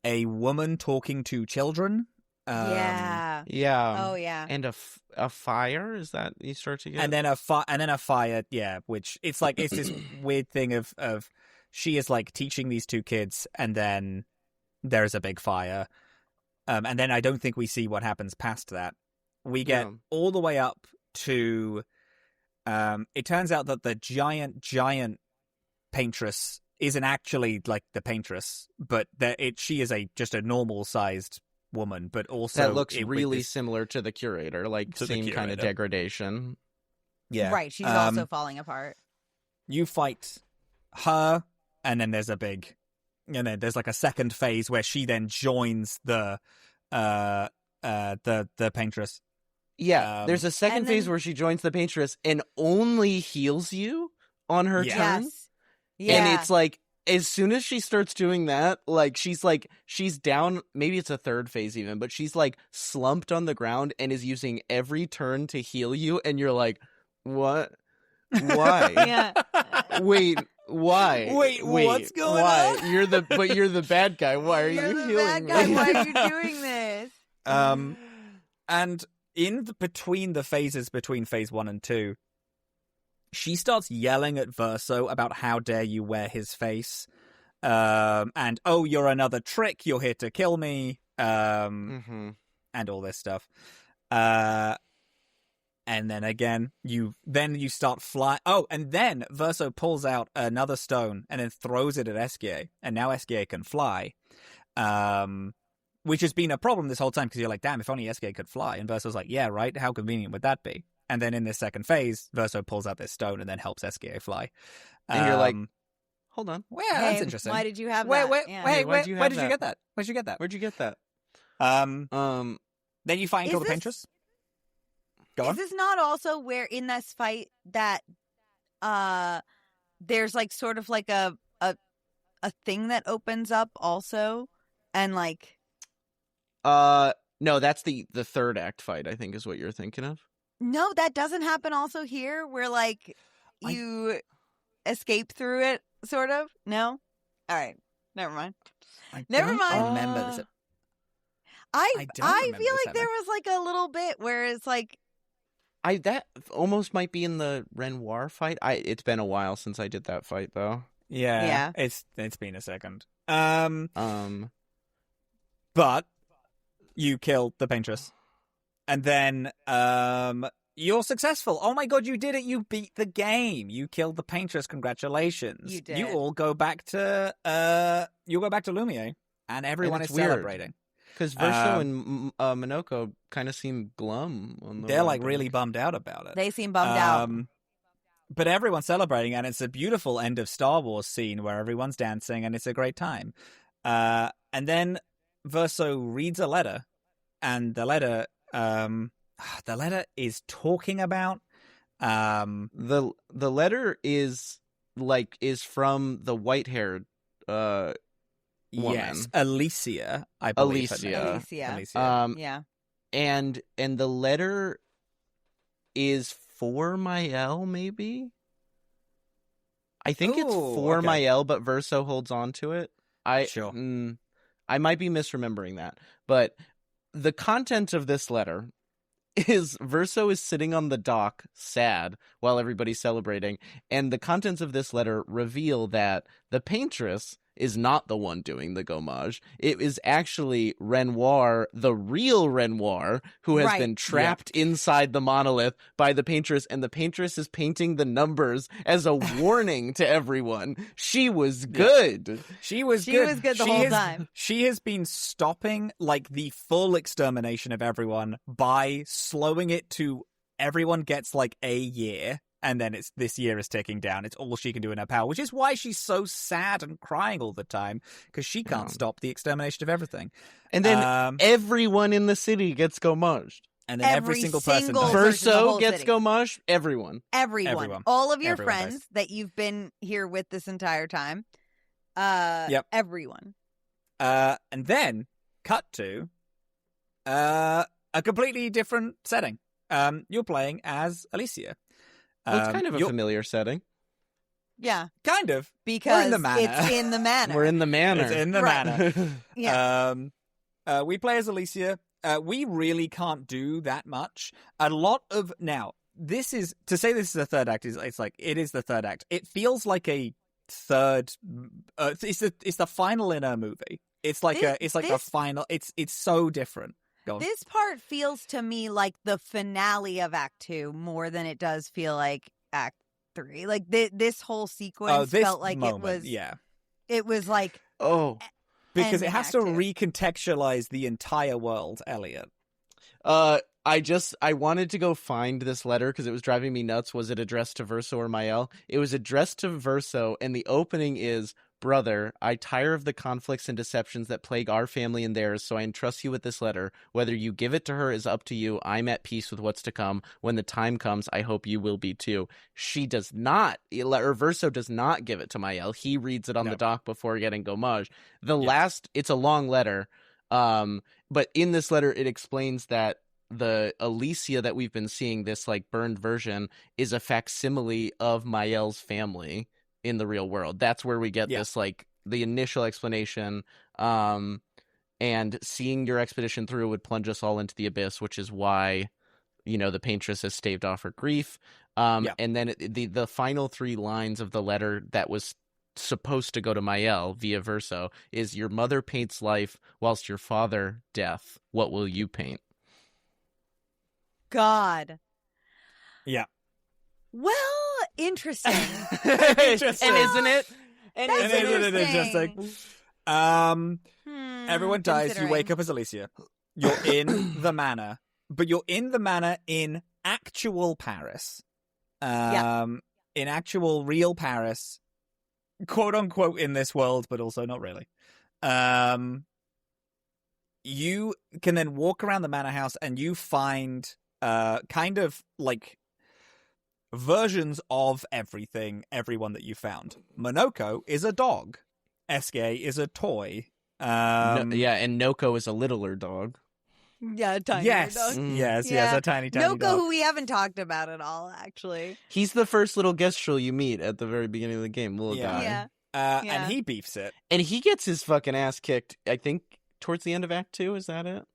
a woman talking to children. Yeah. Yeah. Oh yeah. And a fire, is that you start to get? And then a fire, yeah, which it's this weird thing of she is like teaching these two kids, and then there's a big fire. And then I don't think we see what happens past that. We get all the way up to it turns out that the giant paintress isn't actually like the paintress, but she is just a normal sized woman, but also that looks really similar to the curator, like same kind of degradation. Yeah, right. She's also falling apart. You fight her, and then there's there's like a second phase where she then joins the paintress. Yeah, there's a second phase where she joins the paintress and only heals you on her turn. Yeah. And it's like, as soon as she starts doing that, like she's down, maybe it's a third phase even, but she's like slumped on the ground and is using every turn to heal you, and you're like, what? Why? Yeah. Wait, why? Wait, what's going on? You're the bad guy. Why are you healing bad guy. me? Why are you doing this? And between the phases between phase 1 and 2, she starts yelling at Verso about how dare you wear his face, and oh, you're another trick, you're here to kill me, and all this stuff. And then again, you start flying. Oh, and then Verso pulls out another stone and then throws it at Esquier, and now Esquier can fly. Which has been a problem this whole time, because you're like, damn, if only Esquier could fly. And Verso's like, yeah, right? How convenient would that be? And then in this second phase, Verso pulls out this stone and then helps Esquier fly. And you're like, hold on. Well, yeah, that's interesting. Why did you have wait, that? Wait, yeah. wait, why'd you where have did you that? get that? Where'd you get that? Where'd you get that? Then you fight and kill the paintress? Go on. Is this not also where in this fight that there's like sort of like a thing that opens up also, and like no, that's the third act fight, I think is what you're thinking of. no, that doesn't happen also here where like you escape through it sort of? No? All right. Never mind. Never mind. I remember this. I don't remember feel this like there was like a little bit where it's like That almost might be in the Renoir fight. It's been a while since I did that fight though. Yeah. It's been a second. But you killed the paintress. And then you're successul. Oh my god, you did it. You beat the game. You killed the paintress. Congratulations. You did. You all go back to Lumiere, and everyone is weird. celebrating. Because Verso and Minoko kind of seem glum. On the They're like really bummed out about it. they seem bummed out. But everyone's celebrating, and it's a beautiful end of Star Wars scene where everyone's dancing, and it's a great time. And then Verso reads a letter, and the letter is talking about the letter is from the white-haired woman. Yes, Alicia, I believe. Alicia. Yeah. And the letter is for Mael, maybe? I think it's for okay. Mael, but Verso holds on to it. Sure. I might be misremembering that. But the content of this letter is Verso is sitting on the dock, sad, while everybody's celebrating. And the contents of this letter reveal that the paintress is not the one doing the gommage. It is actually Renoir, the real Renoir, who has been trapped inside the monolith by the paintress, and the paintress is painting the numbers as a warning to everyone. She was good. Yeah. She was good. She was good the whole time. She has been stopping like the full extermination of everyone by slowing it to everyone gets like a year. And then this year is ticking down. It's all she can do in her power, which is why she's so sad and crying all the time, because she can't stop the extermination of everything. And then everyone in the city gets gommaged. And then every single person dies. Verso gets gommaged. Everyone. All of your Everyone friends dies. that you've been here with this entire time. Everyone. And then cut to a completely different setting. You're playing as Alicia. Well, it's kind of a familiar setting. Yeah. Kind of. Because We're in the manor. it's in the manor. We're in the manor. It's in the Right. manor. Yeah. We play as Alicia. We really can't do that much. A lot of now. This is to say this is a third act. It's like it is the third act. It feels like a third. It's the final in a movie. It's like a final. It's so different. This part feels to me like the finale of Act 2 more than it does feel like Act 3. Like this whole sequence felt like moment, it was. Yeah. It was like because it has to Act 2. recontextualize the entire world, Elliot. I wanted to go find this letter because it was driving me nuts. Was it addressed to Verso or Mael? It was addressed to Verso, and the opening is, "Brother, I tire of the conflicts and deceptions that plague our family and theirs, so I entrust you with this letter. Whether you give it to her is up to you. I'm at peace with what's to come. When the time comes, I hope you will be too." She does not, or Verso does not give it to Mael. He reads it on the dock before getting Gommage. It's a long letter, but in this letter, it explains that the Alicia that we've been seeing, this like burned version, is a facsimile of Mael's family in the real world. That's where we get this like the initial explanation. And seeing your expedition through would plunge us all into the abyss, which is why, the paintress has staved off her grief. And then the final 3 lines of the letter that was supposed to go to Mael via Verso is, "Your mother paints life, whilst your father death. What will you paint?" God. Yeah. Well, interesting. Interesting. And isn't it? And isn't it interesting? Everyone dies. You wake up as Alicia. You're in the manor, but you're in the manor in actual Paris. In actual real Paris, quote unquote, in this world, but also not really. You can then walk around the manor house and you find kind of like versions of everyone that you found. Monoko is a dog. Eske is a toy. And Noko is a littler dog. Yeah, a tiny dog. Yes, a tiny Noko, dog. who we haven't talked about at all, actually. He's the first little Gestrel you meet at the very beginning of the game, little guy. Yeah. And he beefs it. And he gets his fucking ass kicked, I think, towards the end of Act 2, is that it?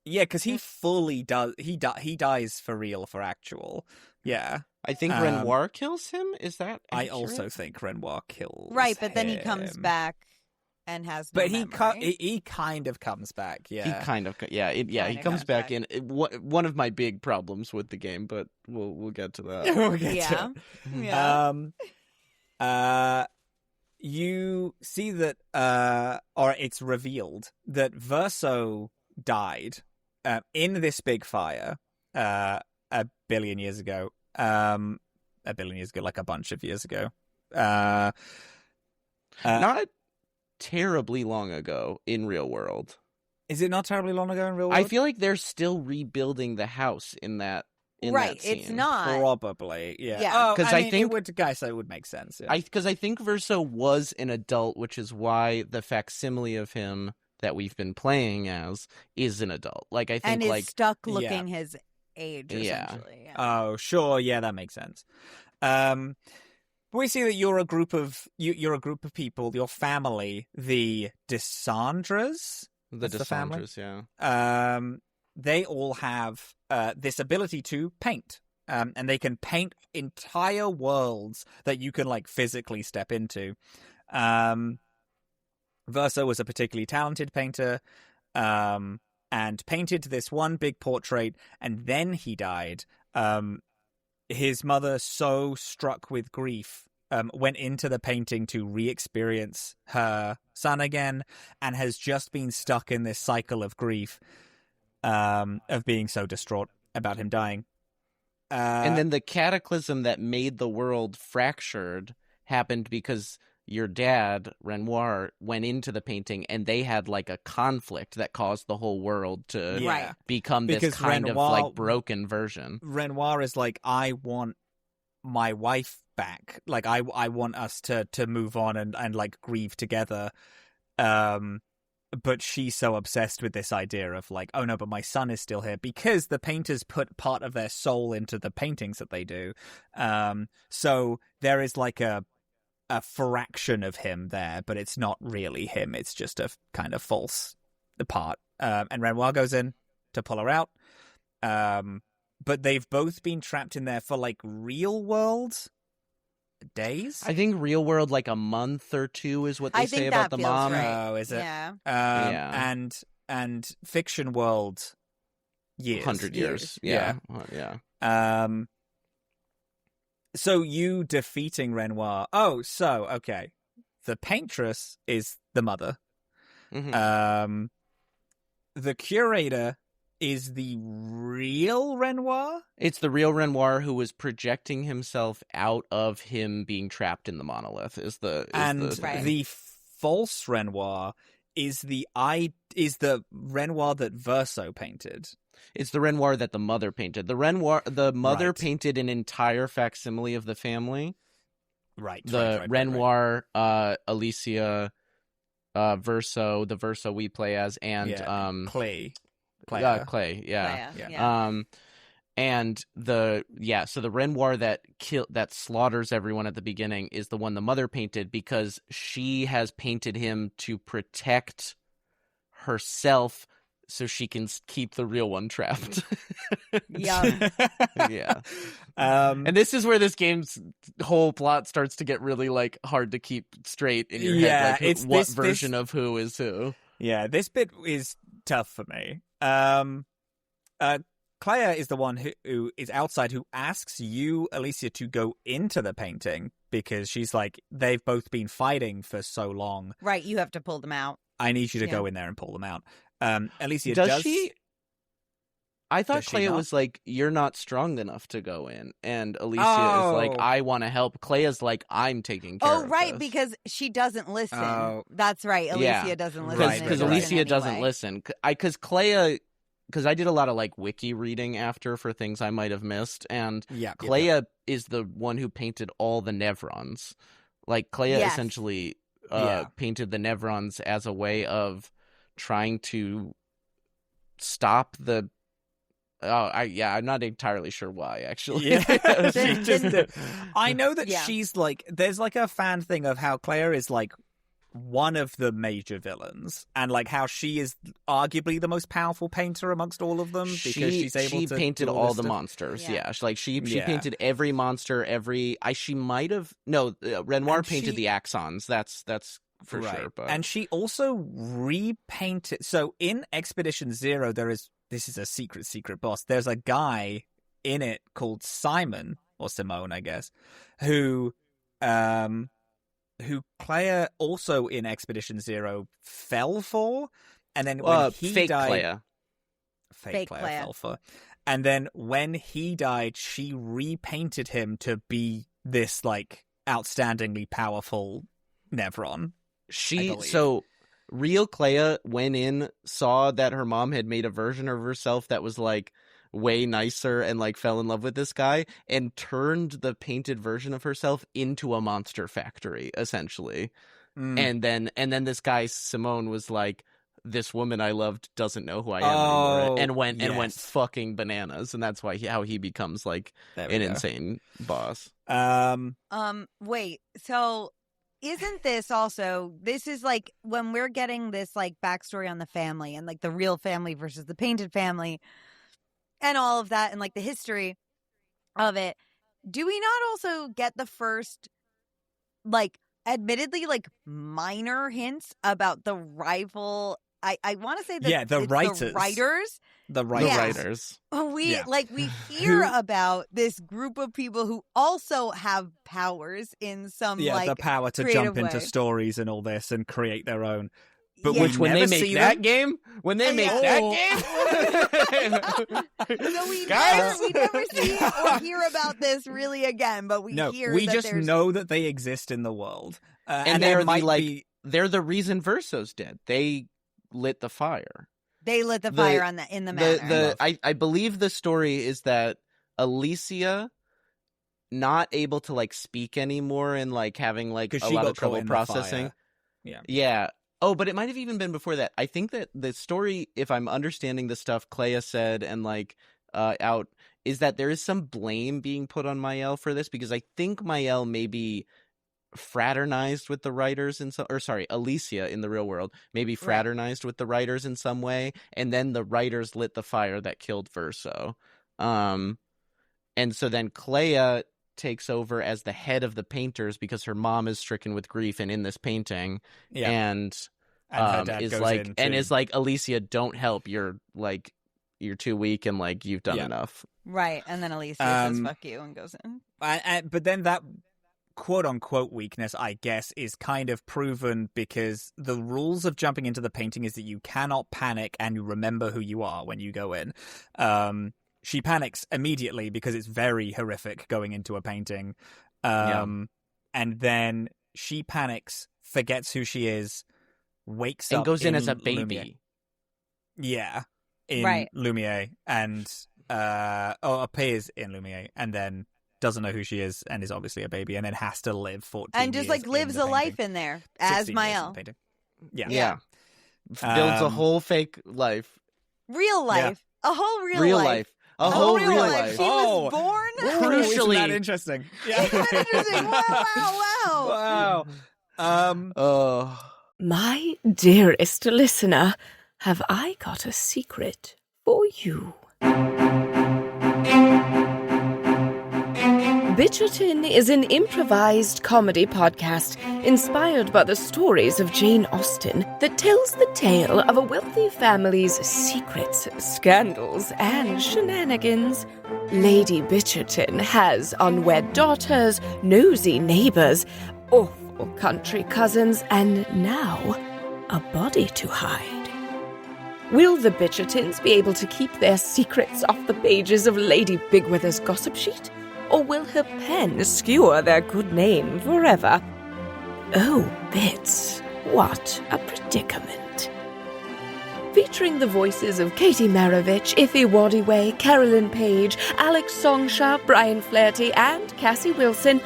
Yeah, because he fully does. He dies for real, for actual. Yeah. I think Renoir kills him. Is that I accurate? also think Renoir kills Right, but then he him. comes back and has no But memory. he kind of comes back. Yeah. He kind of he comes back in. One of my big problems with the game, but we'll get to that. We'll get to it. Yeah. You see that, or it's revealed that Verso died in this big fire a billion years ago. Like a bunch of years ago. Not terribly long ago in real world. Is it not terribly long ago in real world? I feel like they're still rebuilding the house in that. Right, that scene. it's not. Probably, yeah. Yeah. Because I think it would make sense. Yeah. Because I think Verso was an adult, which is why the facsimile of him that we've been playing as is an adult. Like I think, and is stuck looking his age. Yeah. Essentially. Yeah. Oh, sure. Yeah, that makes sense. We see that you're a group of people. Your family, the Desandras. The family? Desandras, yeah. They all have this ability to paint, and they can paint entire worlds that you can like physically step into. Verso was a particularly talented painter, and painted this one big portrait, and then he died. His mother, so struck with grief, went into the painting to re-experience her son again, and has just been stuck in this cycle of grief, of being so distraught about him dying. And then the cataclysm that made the world fractured happened because your dad, Renoir, went into the painting, and they had like a conflict that caused the whole world to become this because kind Renoir, of like broken version. Renoir is like, I want my wife back. Like I want us to move on and like grieve together. but she's so obsessed with this idea of like, oh no, but my son is still here, because the painters put part of their soul into the paintings that they do. So there is like a fraction of him there, but it's not really him. It's just a kind of false part. And Renoir goes in to pull her out. But they've both been trapped in there for like real world days. I think real world like a month or two is what they say about the mom. Right. Oh, is it? Yeah. Yeah. And fiction world years. 100 years. Yeah. Yeah. So you defeating Renoir. Oh, so okay. The paintress is the mother. Mm-hmm. The curator is the real Renoir? It's the real Renoir who was projecting himself out of him being trapped in the monolith. The false Renoir is the Renoir that Verso painted. It's the Renoir that the mother painted. The mother Right. painted an entire facsimile of the family. Right. The Renoir, Alicia, Verso, the Verso we play as, and Clay. Clay, yeah. And the Renoir that slaughters everyone at the beginning is the one the mother painted, because she has painted him to protect herself so she can keep the real one trapped. Yeah. Yeah. And this is where this game's whole plot starts to get really like hard to keep straight in your head. Like, what version of who is who? Yeah, this bit is tough for me. Claire is the one who is outside, who asks you, Alicia, to go into the painting, because she's like, they've both been fighting for so long. Right, you have to pull them out. I need you to go in there and pull them out. Alicia does she? I thought Does she Clay not? was like, you're not strong enough to go in. And Alicia is like, I want to help. Clay is like, I'm taking care of right, this. Because she doesn't listen. Oh. That's right. Alicia doesn't listen. Because Alicia doesn't listen. Because I did a lot of like wiki reading after for things I might have missed. And Clea is the one who painted all the Nevrons. Like, Clea essentially painted the Nevrons as a way of trying to stop the... I'm not entirely sure why, actually. Yeah. I know that she's like... There's like a fan thing of how Claire is like one of the major villains, and like how she is arguably the most powerful painter amongst all of them, because she's able to... She painted all the monsters, She painted every monster, she might have... No, Renoir painted the Axons, that's for sure. But... And she also repainted... So in Expedition Zero, this is a secret boss. There's a guy in it called Simon, or Simone, I guess, who Claire also in Expedition Zero fell for, and then when he fake died... Fake Claire Claire fell for. And then when he died, she repainted him to be this, like, outstandingly powerful Nevron. So real Clea went in, saw that her mom had made a version of herself that was like way nicer, and like fell in love with this guy, and turned the painted version of herself into a monster factory, essentially. And then this guy Simone was like, this woman I loved doesn't know who I am anymore, and went fucking bananas, and that's how he becomes like an insane boss. Wait, so isn't this also, this is like when we're getting this like backstory on the family, and like the real family versus the painted family and all of that, and like the history of it, do we not also get the first, like, admittedly like minor hints about the rival? I want to say that the writers. The writers. We hear about this group of people who also have powers in some the power to jump into stories and all this and create their own. But when they make that game, so we never see or hear about this really again. But we just know that they exist in the world, and they're the reason Verso's dead. They lit the fire. They lit the fire in the manor. I believe the story is that Alicia, not able to like speak anymore and like having like a lot of trouble processing. Oh, but it might have even been before that. I think that the story, if I'm understanding the stuff Clea said and like out, is that there is some blame being put on Mael for this, because I think Mael maybe fraternized with the writers in some, or sorry, Alicia in the real world maybe fraternized with the writers in some way, and then the writers lit the fire that killed Verso. And so then Clea takes over as the head of the painters because her mom is stricken with grief and in this painting, and her dad is goes like, in and too. is like, Alicia, don't help, you're too weak and like you've done enough. Right, and then Alicia says fuck you and goes in. But then that quote-unquote weakness, I guess, is kind of proven because the rules of jumping into the painting is that you cannot panic and you remember who you are when you go in. She panics immediately because it's very horrific going into a painting. And then she panics, forgets who she is, wakes and up goes in as a baby. Lumiere. Yeah, in Right. Lumiere, and appears in Lumiere, and then doesn't know who she is, and is obviously a baby, and then has to live 14 And just years like in lives the a life painting. in there 16 as years in the Mael. painting. Yeah. Builds a whole fake life. Real life. A whole Real life. A whole real life. She was born. Crucially. Isn't that interesting? Yeah. Isn't that interesting? Wow. Wow. My dearest listener, have I got a secret for you? Bitcherton is an improvised comedy podcast inspired by the stories of Jane Austen that tells the tale of a wealthy family's secrets, scandals, and shenanigans. Lady Bitcherton has unwed daughters, nosy neighbors, awful country cousins, and now a body to hide. Will the Bitchertons be able to keep their secrets off the pages of Lady Bigwither's gossip sheet? Or will her pen skewer their good name forever? Oh, Bits, what a predicament. Featuring the voices of Katie Maravich, Iffy Waddiway, Carolyn Page, Alex Songsha, Brian Flaherty, and Cassie Wilson,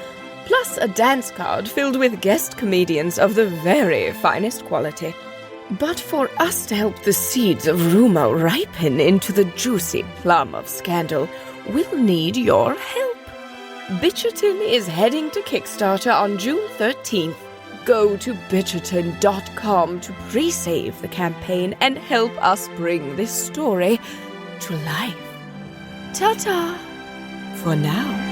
plus a dance card filled with guest comedians of the very finest quality. But for us to help the seeds of rumor ripen into the juicy plum of scandal, we'll need your help. Bitcherton is heading to Kickstarter on June 13th. Go to bitcherton.com to pre-save the campaign and help us bring this story to life. Ta-ta for now.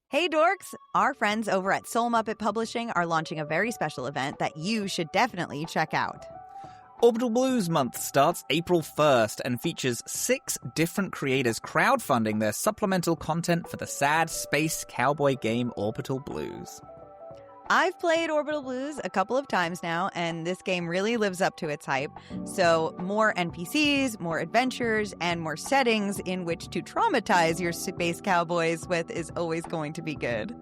Hey dorks! Our friends over at Soul Muppet Publishing are launching a very special event that you should definitely check out. Orbital Blues Month starts April 1st and features 6 different creators crowdfunding their supplemental content for the sad space cowboy game Orbital Blues. I've played Orbital Blues a couple of times now, and this game really lives up to its hype. So more NPCs, more adventures, and more settings in which to traumatize your space cowboys with is always going to be good.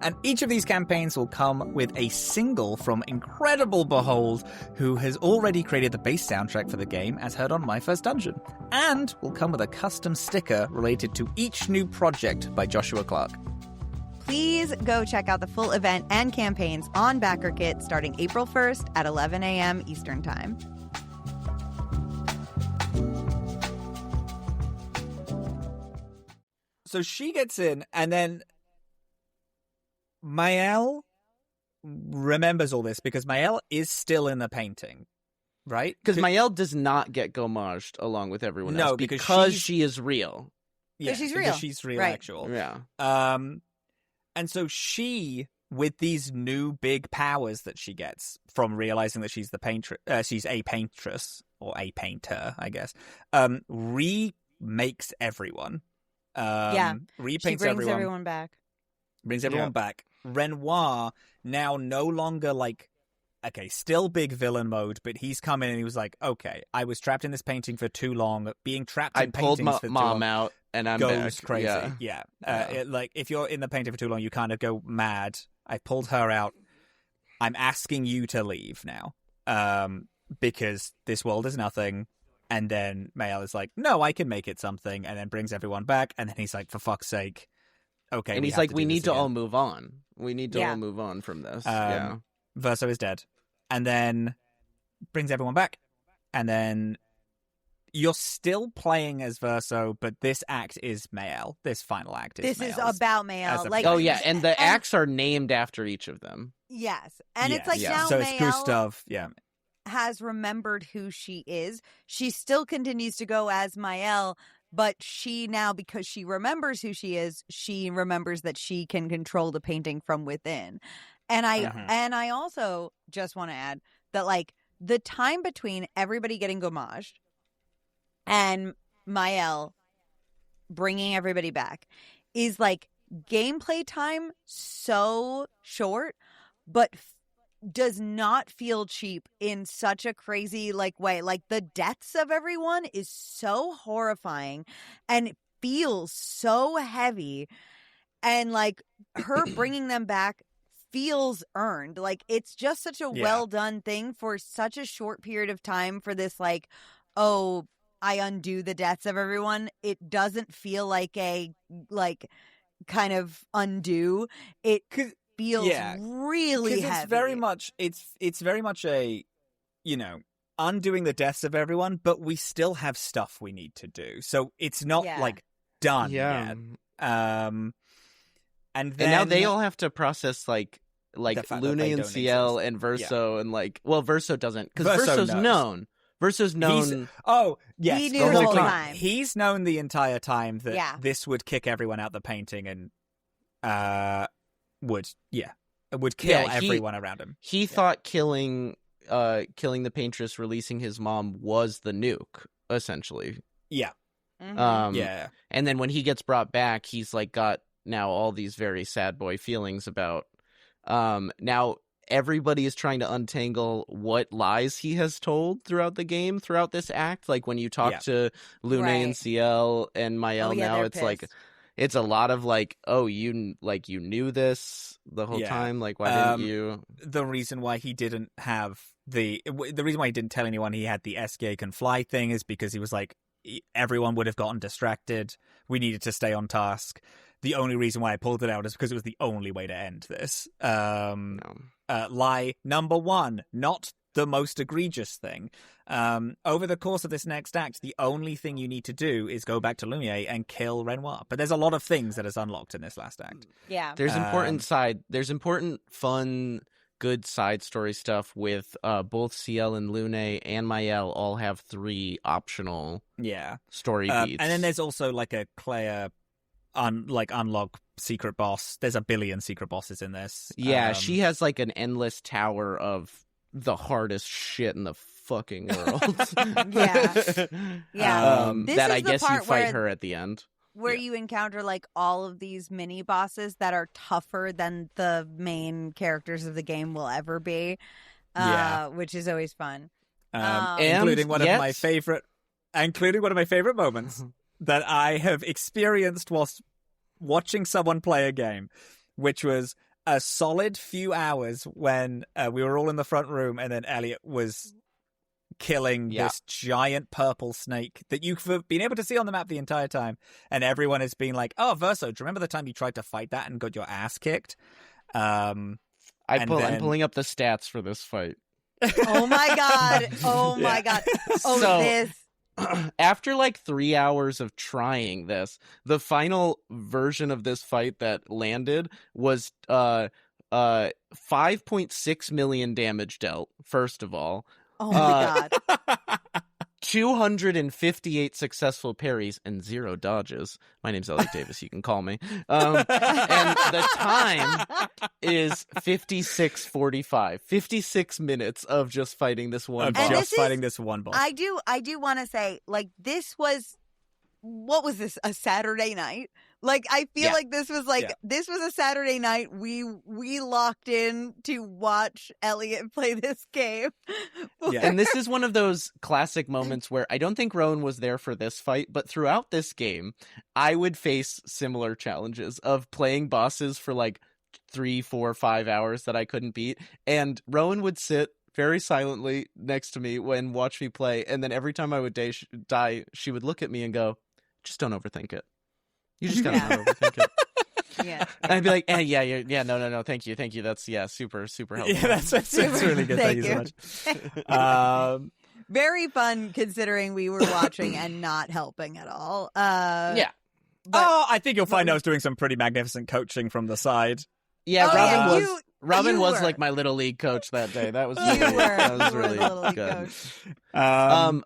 And each of these campaigns will come with a single from Incredible Behold, who has already created the bass soundtrack for the game, as heard on My First Dungeon. And will come with a custom sticker related to each new project by Joshua Clark. Please go check out the full event and campaigns on BackerKit starting April 1st at 11 a.m. Eastern Time. So she gets in, and then Mael remembers all this because Mael is still in the painting, right? Because Mael does not get gommaged along with everyone No, else because she is real. Yeah, she's because real. she's real, Right. actual. Yeah. And so she, with these new big powers that she gets from realizing that she's she's a paintress or a painter, I guess, remakes everyone. Repaints She brings everyone back. Brings everyone back. Renoir now no longer still big villain mode, but he's come in and he was like, okay, I was trapped in this painting for too long. Being trapped in I pulled paintings for too mom long out and I'm goes back. crazy. Yeah. If you're in the painting for too long, you kind of go mad. I pulled her out. I'm asking you to leave now, because this world is nothing. And then Mael is like, no, I can make it something, and then brings everyone back. And then he's like, for fuck's sake, okay, and he's have like, to we do need this to again. all move on. We need to Yeah. all move on from this. Verso is dead. And then brings everyone back. And then you're still playing as Verso, but this act is Mael. This final act is This is Mael's. about Mael. as a Like, Oh yeah, friend. and the acts are named after each of them. yes. And it's like Yes. now So it's Mael Gustav. Yeah. has remembered who she is. She still continues to go as Mael, but she now, because she remembers who she is, she remembers that she can control the painting from within. And I also just want to add that, like, the time between everybody getting gommaged and Mael bringing everybody back is like gameplay time so short, but does not feel cheap in such a crazy like way. Like, the deaths of everyone is so horrifying and it feels so heavy, and like her bringing them back feels earned. Like, it's just such a well done thing for such a short period of time for this, like, oh, I undo the deaths of everyone. It doesn't feel like a like kind of undo. It feels really heavy. It's very much a, you know, undoing the deaths of everyone, but we still have stuff we need to do. So it's not like done yet. And now they all have to process like Lune and Ciel exist. and Verso and like, well, Verso doesn't, because Verso Verso's knows. known. Verso's known. Yes, He knew the whole time. He's known the entire time that Yeah. this would kick everyone out the painting and would kill everyone around him. He thought killing the paintress, releasing his mom, was the nuke, essentially. Yeah. Mhm. And then when he gets brought back, he's like got now all these very sad boy feelings about now everybody is trying to untangle what lies he has told throughout the game, throughout this act. Like when you talk to Lune and Ciel and Mael, now it's pissed. like it's a lot of like, oh, you knew this the whole time, like why didn't you? The reason why he didn't have the reason why he didn't tell anyone he had the SK can fly thing is because he was like, everyone would have gotten distracted. We needed to stay on task. The only reason why I pulled it out is because it was the only way to end this. Lie number one, not the most egregious thing. Over the course of this next act, the only thing you need to do is go back to Lumiere and kill Renoir. But there's a lot of things that is unlocked in this last act. Yeah. There's important, fun, good side story stuff with both Ciel and Lune and Mael all have 3 optional story beats. And then there's also like a Clair unlock secret boss. There's a billion secret bosses in this. Yeah, she has like an endless tower of the hardest shit in the fucking world. That I guess you fight her at the end. Where you encounter like all of these mini bosses that are tougher than the main characters of the game will ever be. Which is always fun. Including one of my favorite moments that I have experienced whilst watching someone play a game, which was a solid few hours when we were all in the front room and then Elliot was killing this giant purple snake that you've been able to see on the map the entire time, and everyone has been like, oh, Verso, do you remember the time you tried to fight that and got your ass kicked? I'm pulling up the stats for this fight. Oh my god. Oh my god. This after like 3 hours of trying this, the final version of this fight that landed was 5.6 million damage dealt, first of all. Oh my god. 258 successful parries and 0 dodges. My name's Elliot Davis, you can call me. And the time is 56:45. 56 minutes of just fighting this one boss. This one boss. I do want to say, like, this was, what was this, a Saturday night? Like, I feel like this was this was a Saturday night. We locked in to watch Elliot play this game. And this is one of those classic moments where I don't think Rowan was there for this fight, but throughout this game, I would face similar challenges of playing bosses for like 3, 4, 5 hours that I couldn't beat. And Rowan would sit very silently next to me when watch me play. And then every time I would die, she would look at me and go, just don't overthink it. You just gotta not overthink it. Yeah. And I'd be like, no, thank you. That's super helpful. Yeah, that's really good. Thank you so much. Very fun considering we were watching and not helping at all. Yeah. But, I think you'll find I was doing some pretty magnificent coaching from the side. Yeah, Robin was were. like my little league coach that day. That was You really, were. that was You were really the little league good. coach.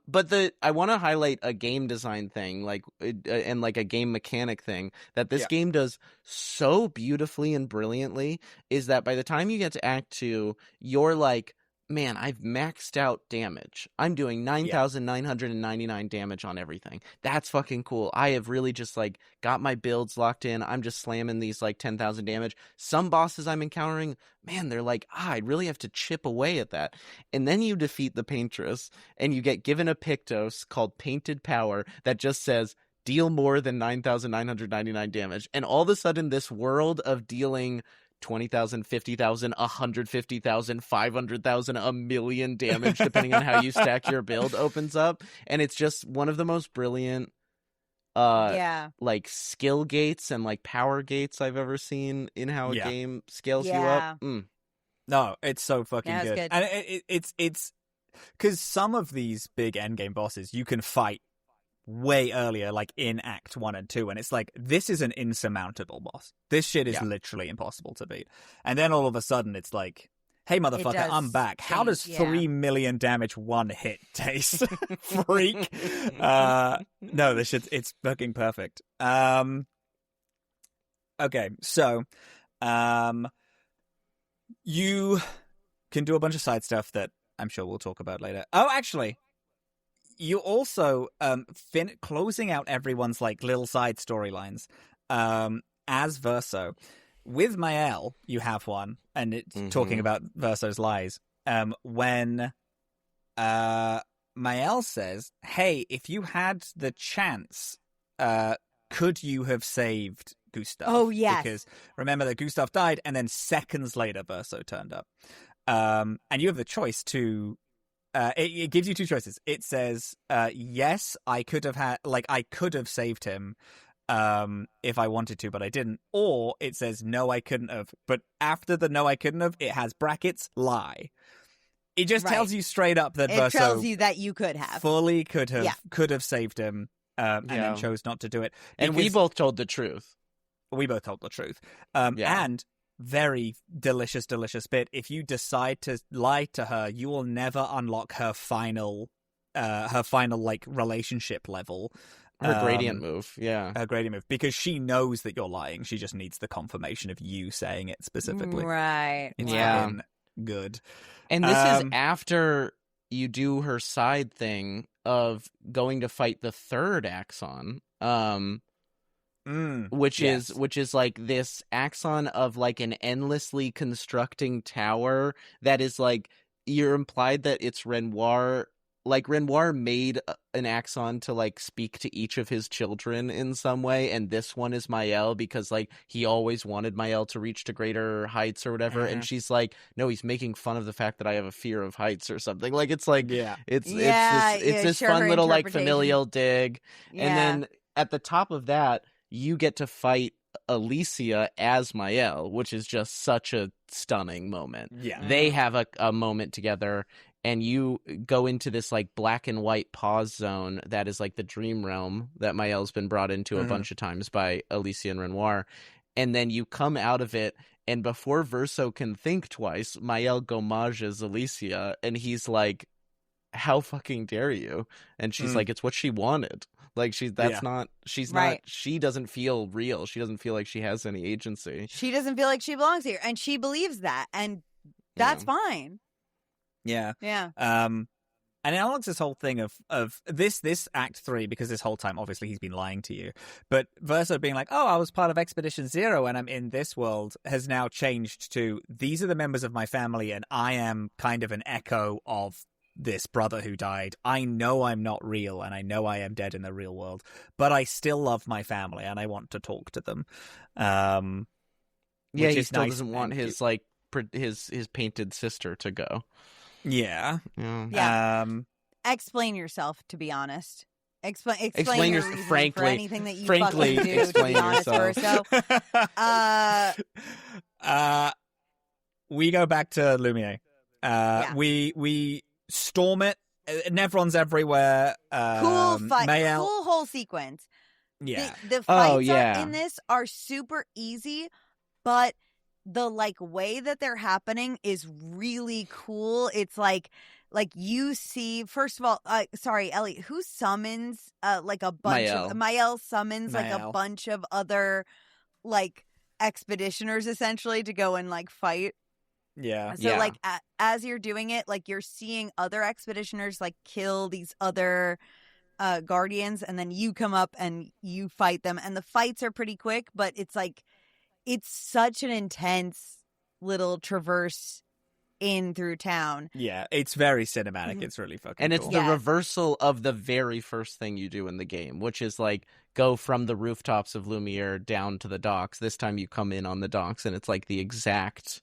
But I want to highlight a game design thing, like and like a game mechanic thing that this game does so beautifully and brilliantly. Is that by the time you get to Act 2, you're like, man, I've maxed out damage. I'm doing 9,999 damage on everything. That's fucking cool. I have really just like got my builds locked in. I'm just slamming these like 10,000 damage. Some bosses I'm encountering, man, they're like, I really have to chip away at that. And then you defeat the Paintress and you get given a Pictos called Painted Power that just says, deal more than 9,999 damage. And all of a sudden this world of dealing 20,000, 50,000, 150,000, 500,000, a million damage, depending on how you stack your build, opens up. And it's just one of the most brilliant, like skill gates and like power gates I've ever seen in how a game scales you up. No, it's so fucking Yeah, good. good. And it's because some of these big endgame bosses you can fight way earlier, like in Act 1 and 2, and it's like, this is an insurmountable boss. This shit is literally impossible to beat. And then all of a sudden it's like, hey motherfucker, I'm back. How does 3 million damage one hit taste? Freak. No, this shit, it's fucking perfect. Okay, so you can do a bunch of side stuff that I'm sure we'll talk about later. Oh, actually, you also closing out everyone's like little side storylines as Verso. With Mael, you have one, and it's talking about Verso's lies. When Mael says, hey, if you had the chance, could you have saved Gustav? Oh, yes. Because remember that Gustav died, and then seconds later, Verso turned up. And you have the choice to... it gives you two choices. It says, yes, I could have saved him if I wanted to, but I didn't. Or it says, no, I couldn't have. But after the no, I couldn't have, it has brackets, lie. It just tells you straight up that Verso tells you that you could have. Fully could have saved him and then chose not to do it. And we both told the truth. We both told the truth. And... very delicious bit. If you decide to lie to her, you will never unlock her final like relationship level. Her gradient move, her gradient move, because she knows that you're lying. She just needs the confirmation of you saying it specifically. Right. It's fucking good. And this is after you do her side thing of going to fight the third Axon. Which is like this axon of like an endlessly constructing tower that is like, you're implied that it's Renoir. Like Renoir made an axon to like speak to each of his children in some way, and this one is Mael because like he always wanted Mael to reach to greater heights or whatever, and she's like, no, he's making fun of the fact that I have a fear of heights or something. Like it's like it's this fun little like familial dig, and then at the top of that, you get to fight Alicia as Mael, which is just such a stunning moment. Yeah. They have a moment together, and you go into this like black and white pause zone that is like the dream realm that Mael's been brought into a bunch of times by Alicia and Renoir. And then you come out of it, and before Verso can think twice, Mael gomages Alicia, and he's like, how fucking dare you? And she's like, it's what she wanted. Like she doesn't feel real. She doesn't feel like she has any agency. She doesn't feel like she belongs here, and she believes that, and that's fine. Yeah. Yeah. And it unlocks this whole thing of this Act 3, because this whole time, obviously, he's been lying to you. But Verso being like, oh, I was part of Expedition Zero and I'm in this world, has now changed to, these are the members of my family and I am kind of an echo of this brother who died. I know I'm not real and I know I am dead in the real world, but I still love my family and I want to talk to them. He still doesn't want his like his painted sister to go. Yeah. Explain yourself, to be honest. Explain your reason for anything that you fucking do, explain to be honest, yourself. Verso. We go back to Lumiere. We storm it. Nevron's everywhere. Cool fight. Mael... Cool whole sequence. Yeah. The fights in this are super easy, but the way that they're happening is really cool. It's like you see, first of all, sorry, Elliot, who summons a bunch of Mael summons a bunch of other expeditioners essentially to go and fight. Yeah. So as you're doing it, you're seeing other expeditioners kill these other guardians, and then you come up and you fight them, and the fights are pretty quick, but it's such an intense little traverse in through town. Yeah, it's very cinematic. It's really fucking and it's cool. the reversal of the very first thing you do in the game, which is go from the rooftops of Lumiere down to the docks. This time you come in on the docks, and it's the exact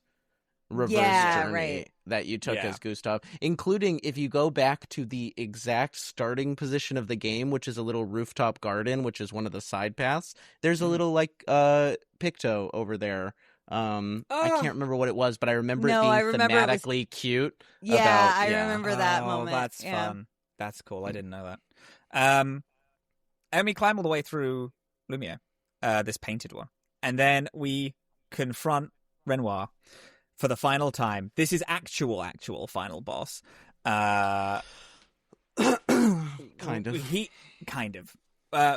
reverse journey that you took as Gustav, including if you go back to the exact starting position of the game, which is a little rooftop garden, which is one of the side paths. There's a little picto over there. I can't remember what it was, but I remember it being thematically cute. I remember that moment. That's fun. That's cool. I didn't know that. And we climb all the way through Lumiere, this painted one, and then we confront Renoir for the final time. This is actual final boss. Kind of.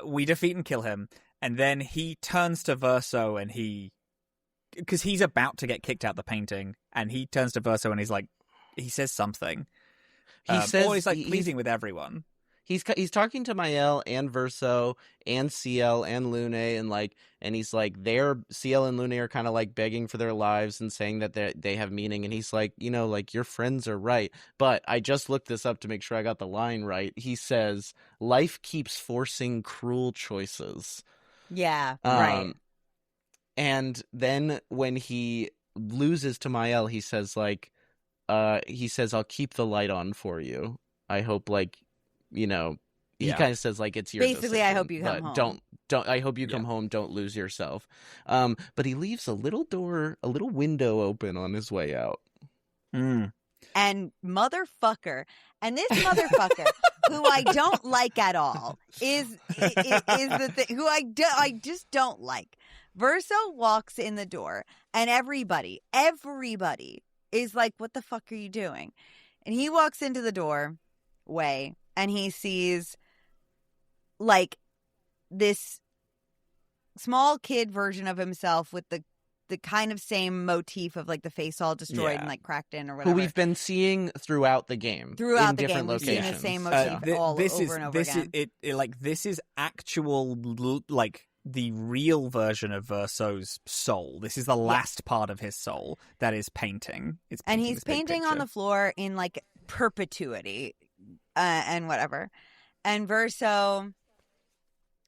We defeat and kill him, and then he turns to Verso, and because he's about to get kicked out the painting, and he turns to Verso and he says something. He's pleasing with everyone. He's talking to Mael and Verso and CL and Lune, and he's CL and Lune are kind of begging for their lives and saying that they have meaning, and he's your friends are right, but I just looked this up to make sure I got the line right. He says, life keeps forcing cruel choices. Yeah, right. And then when he loses to Mael, he says I'll keep the light on for you. I hope he kind of says it's your basically decision, I hope you come home. Don't I hope you come home, don't lose yourself. But he leaves a little window open on his way out. And motherfucker, and this motherfucker who I don't like at all is the thing who I just don't like. Verso walks in the door, and everybody is what the fuck are you doing? And he walks into the doorway, and he sees this small kid version of himself with the kind of same motif of the face all destroyed and cracked in or whatever. Who we've been seeing throughout the game. In different locations. We've seen the same motif over and over again. This is actual the real version of Verso's soul. This is the last part of his soul that is painting. And he's painting on the floor in perpetuity and whatever. And Verso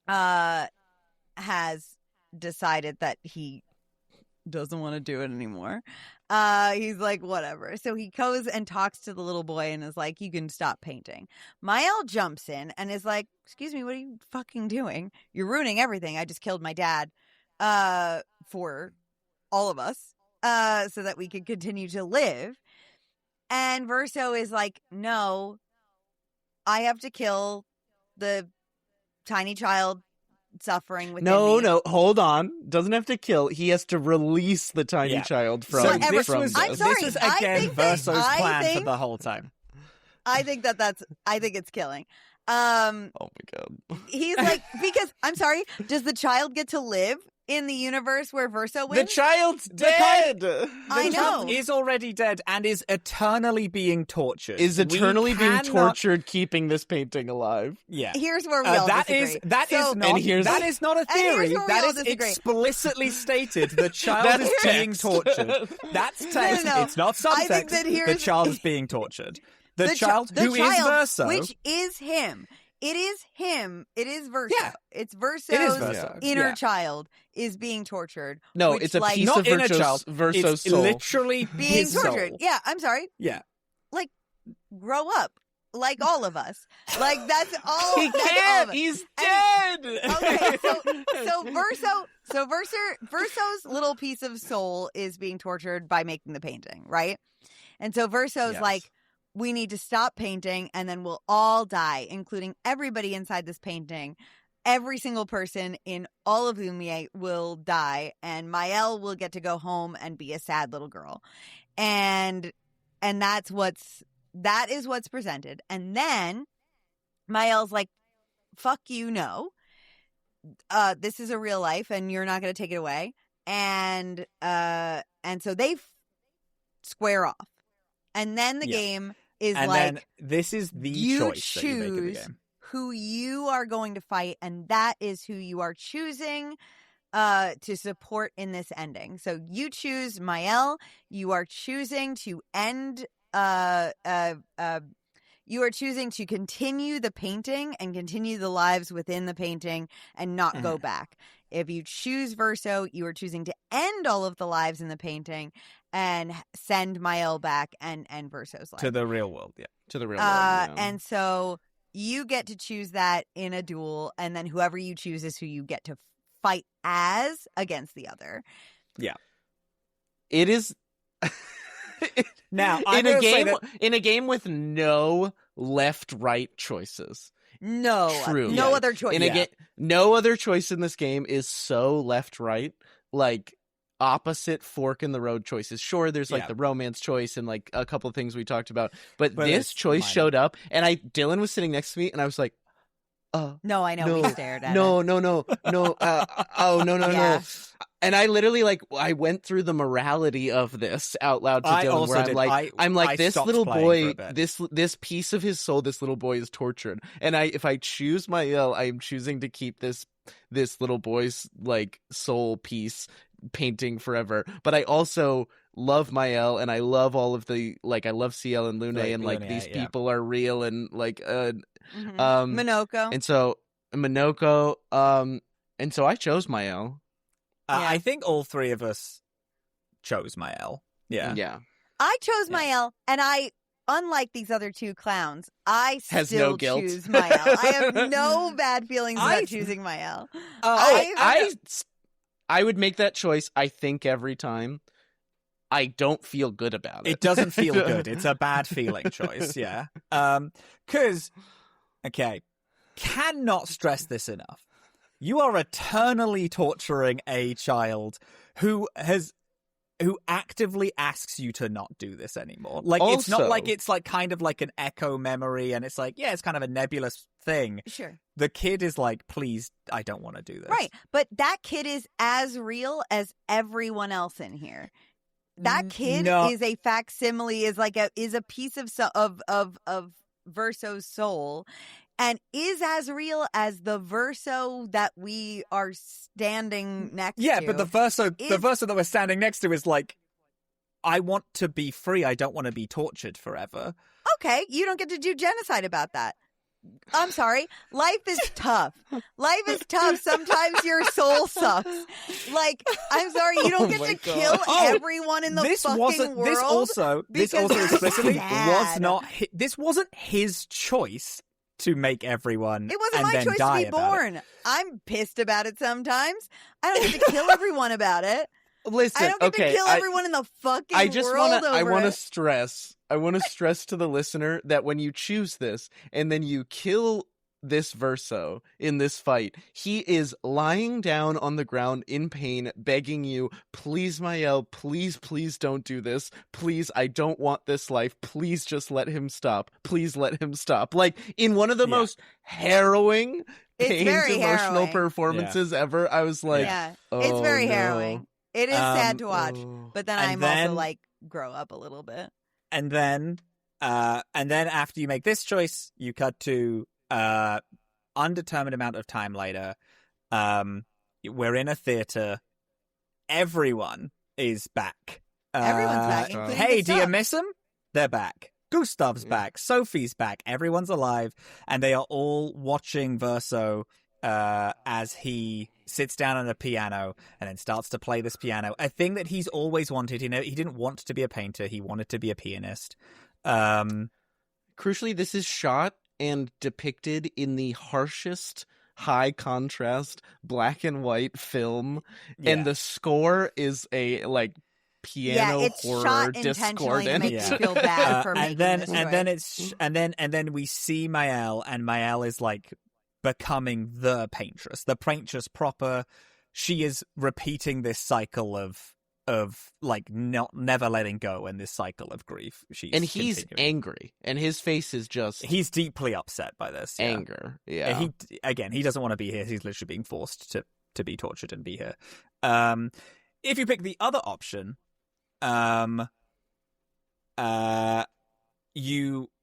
has decided that he doesn't want to do it anymore. He's whatever. So he goes and talks to the little boy and is you can stop painting. Mael jumps in and is excuse me, what are you fucking doing? You're ruining everything. I just killed my dad for all of us so that we could continue to live. And Verso is no, I have to kill the tiny child suffering within me. No, hold on. Doesn't have to kill. He has to release the tiny child from. So this was again Verso's plan for the whole time. I think I think it's killing. Oh my god. He's because I'm sorry. Does the child get to live in the universe where Verso wins? The child's dead. I know. Child is already dead and is eternally being tortured. Being tortured, keeping this painting alive. Yeah. Here's where we all disagree. That is not a theory. That is explicitly stated. The child is being tortured. That's text. No. It's not subtext. The child is being tortured. The child is Verso. Which is him. It is him. It is Verso. Yeah. It's Verso's inner child is being tortured. No, it's a piece not of Verso's it's soul. Literally being his tortured. soul. Yeah, I'm sorry. Yeah. Grow up. like all of us. Like that's all. He that's all can't. of us. He's dead. Okay, so Verso's little piece of soul is being tortured by making the painting, right? And so Verso's Yes. like, we need to stop painting, and then we'll all die, including everybody inside this painting. Every single person in all of Lumiere will die, and Maëlle will get to go home and be a sad little girl. And that is what's presented. And then Maëlle's like, fuck you, no. This is a real life, and you're not going to take it away. And so they square off. And then the game is and like, then this is the you choice that you make in the choose game. who you are going to fight, and that is who you are choosing to support in this ending. So you choose Maëlle. You are choosing to end. You are choosing to continue the painting and continue the lives within the painting and not go back. If you choose Verso, you are choosing to end all of the lives in the painting and send Maëlle back and Verso's life To the real world, yeah. To the real world. Yeah. And so you get to choose that in a duel, and then whoever you choose is who you get to fight as against the other. Yeah. It is Now, I'm in a gonna say game that- in a game with no left-right choices. No, True. no Yeah. other choice. In a game, no other choice in this game is so left-right, like opposite fork in the road choices. Sure, there's like Yeah. the romance choice and like a couple of things we talked about, but But this it's choice minor. showed up, and Dylan was sitting next to me, and I was like, No, I know. No, we stared at no, it. no, no, no, oh, no, no, Yeah. no. And I literally, like, I went through the morality of this out loud to I Dylan, also where I'm did. like, I this stopped little playing for boy, a bit. this piece of his soul, this little boy is tortured. And if I choose Maëlle, I am choosing to keep this little boy's, like, soul piece painting forever. But I also love Maëlle, and I love all of the, like, I love CL and Lune, Like, and, like, Lune, these yeah. people are real, and, like, Mhm. um, Minoko. and so Minoko, and so I chose Maëlle. Yeah. I think all three of us chose Maëlle. Yeah. Yeah. I chose Yeah. Maëlle, and I, unlike these other two clowns, I Has still no guilt. choose Maëlle. I have no bad feelings about I- choosing Maëlle. I would make that choice, I think, every time. I don't feel good about it. It doesn't feel good. It's a bad feeling choice, yeah. Because, okay, cannot stress this enough. You are eternally torturing a child who actively asks you to not do this anymore. Like, it's not Also- like it's like kind of like an echo memory, and it's like, yeah, it's kind of a nebulous thing. Sure. The kid is like, please, I don't want to do this. Right. But that kid is as real as everyone else in here. That kid No. is a facsimile, is a piece of Verso's soul, and is as real as the Verso that we are standing next Yeah, to. but the verso is- that we're standing next to is like, I want to be free. I don't want to be tortured forever. Okay, you don't get to do genocide about that. I'm sorry. Life is tough. Life is tough. Sometimes your soul sucks. Like, I'm sorry, you don't Oh get my to God. kill Oh, everyone in the fucking world. This also because it's explicitly was sad. not. This wasn't his choice to make everyone. It wasn't and my then choice to die be about it. born. I'm pissed about it sometimes. I don't get to kill everyone about it. Listen, I don't get okay, to kill everyone in the fucking I just world want to. I over want to it. stress. I want to stress to the listener that when you choose this and then you kill this Verso in this fight, he is lying down on the ground in pain, begging you, "Please, Maëlle, please don't do this. Please, I don't want this life. Please, just let him stop. Please, let him stop." Like in one of the Yeah. most harrowing, It's pained, very emotional harrowing. performances ever. I was like, Yeah, oh, it's very no. harrowing. It is sad to watch, Oh. but then And I'm then- also like, grow up a little bit. And then after you make this choice, you cut to undetermined amount of time later. We're in a theater. Everyone is back. Everyone's back, including Hey, do you Gustav. miss them? They're back. Gustav's back. Sophie's back. Everyone's alive, and they are all watching Verso as he sits down on a piano and then starts to play this piano. A thing that he's always wanted. You know, he didn't want to be a painter. He wanted to be a pianist. crucially, this is shot and depicted in the harshest high contrast black and white film, and the score is a like piano it's horror shot intentionally to discordant. make you feel bad for making this choice. and then we see Mael, and Mael is like becoming the paintress proper. She is repeating this cycle of like never letting go, and this cycle of grief. He's angry, and his face is just he's deeply upset by this anger. He doesn't want to be here. He's literally being forced to be tortured and be here. If you pick the other option, you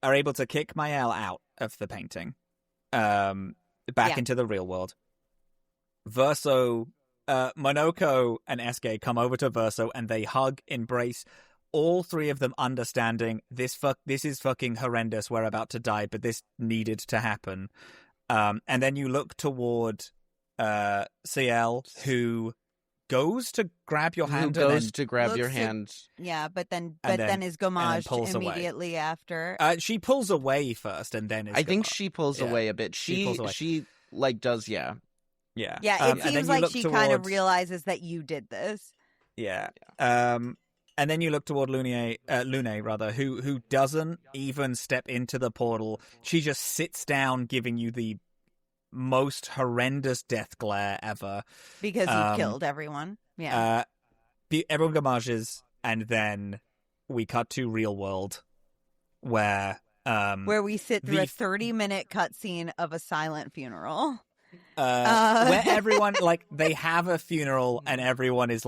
are able to kick Mael out of the painting, back into the real world. Verso, Monoko and SK come over to Verso, and they hug, embrace, all three of them understanding this is fucking horrendous. We're about to die, but this needed to happen. And then you look toward CL, who goes to grab your hand. Yeah, but then is gommaged immediately away. After. She pulls away first, and then I think she pulls away a bit. She like does Yeah. Yeah, it seems like she kind of realizes that you did this. Yeah. And then you look toward Lune, who doesn't even step into the portal. She just sits down, giving you the most horrendous death glare ever. Because you've killed everyone. Yeah. Everyone gamages, and then we cut to real world, where we sit through a 30-minute cutscene of a silent funeral. Where everyone they have a funeral, and everyone is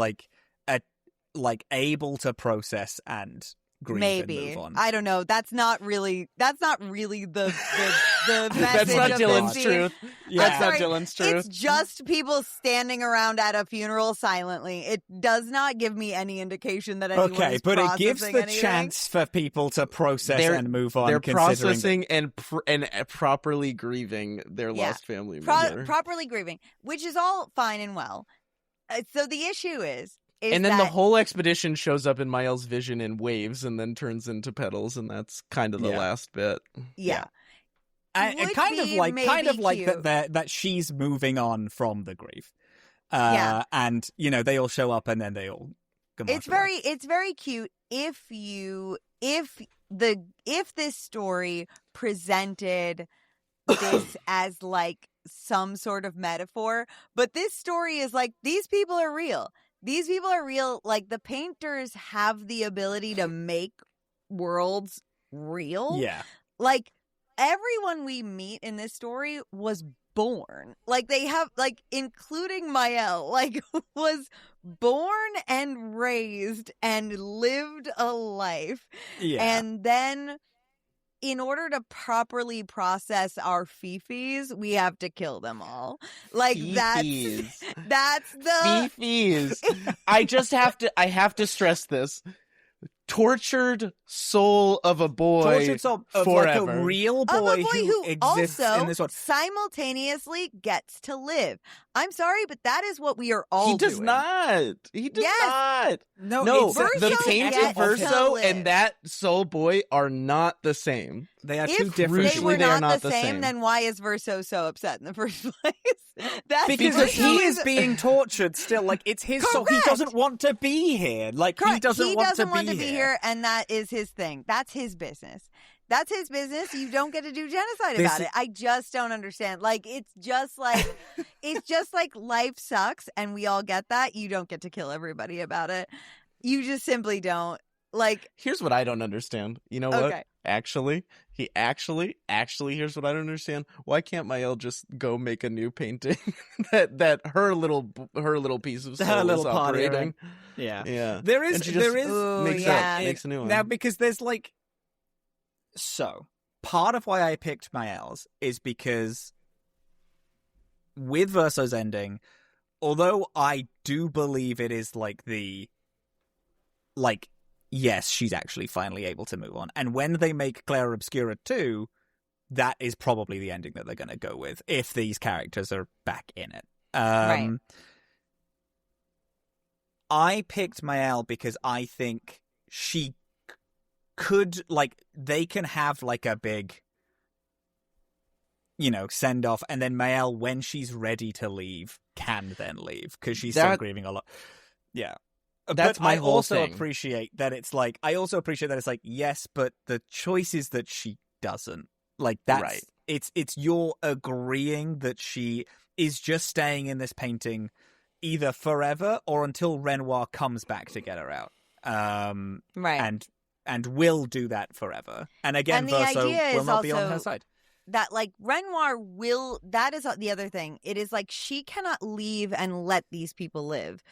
able to process and grieve and move on. I don't know. That's not really the message. That's not of Dylan's the truth. That's not Dylan's truth. It's just people standing around at a funeral silently. It does not give me any indication that anyone is but it gives the anything. chance for people to process and move on. They're processing and properly grieving their lost family member. Properly grieving, which is all fine and well. So the issue is and then the whole expedition shows up in Mael's vision in waves, and then turns into petals, and that's kind of the last bit. Yeah. And kind of like that she's moving on from the grief. And they all show up, and then they all it's very cute if this story presented this as like some sort of metaphor, but this story is like, these people are real. These people are real. Like, the painters have the ability to make worlds real. Yeah. Like, everyone we meet in this story was born. Like, they have, like, including Mael, like, was born and raised and lived a life. Yeah. And then, in order to properly process our fifis, we have to kill them all. Like, Fifis. that's the Fifis. I have to stress this. Tortured soul of a boy, tortured soul of forever. Like a real boy who exists also in this world. Simultaneously gets to live. I'm sorry, but that is what we are all He does doing. not. He does not. No, the painted Verso and that soul boy are not the same. They are if two different. If they were they are not the the same, then why is Verso so upset in the first place? Because he is being tortured still. Like, it's his soul. He doesn't want to be here. Like, Correct. he doesn't want to be here, and that is his thing. That's his business. That's his business. You don't get to do genocide about it. I just don't understand. Like, it's just like life sucks, and we all get that. You don't get to kill everybody about it. You just simply don't. Like, here's what I don't understand. You know what? Actually, here's what I don't understand. Why can't Mael just go make a new painting that her little piece of soul is operating? Yeah. There is makes a new one. Now, because there's like, so part of why I picked Mael's is because with Verso's ending, although I do believe it is like yes, she's actually finally able to move on. And when they make Clair Obscura 2, that is probably the ending that they're going to go with, if these characters are back in it. Right. I picked Mael because I think she could, like, they can have, like, a big, you know, send off, and then Mael, when she's ready to leave, can then leave because she's still grieving a lot. Yeah. That's but my I whole also thing. appreciate that it's like, yes, but the choice is that she doesn't. Like, that's Right. It's you're agreeing that she is just staying in this painting either forever or until Renoir comes back to get her out. Right. And will do that forever. And again, And the Verso idea will is not be on also her side. that, like, Renoir will, that is the other thing. It is like she cannot leave and let these people live.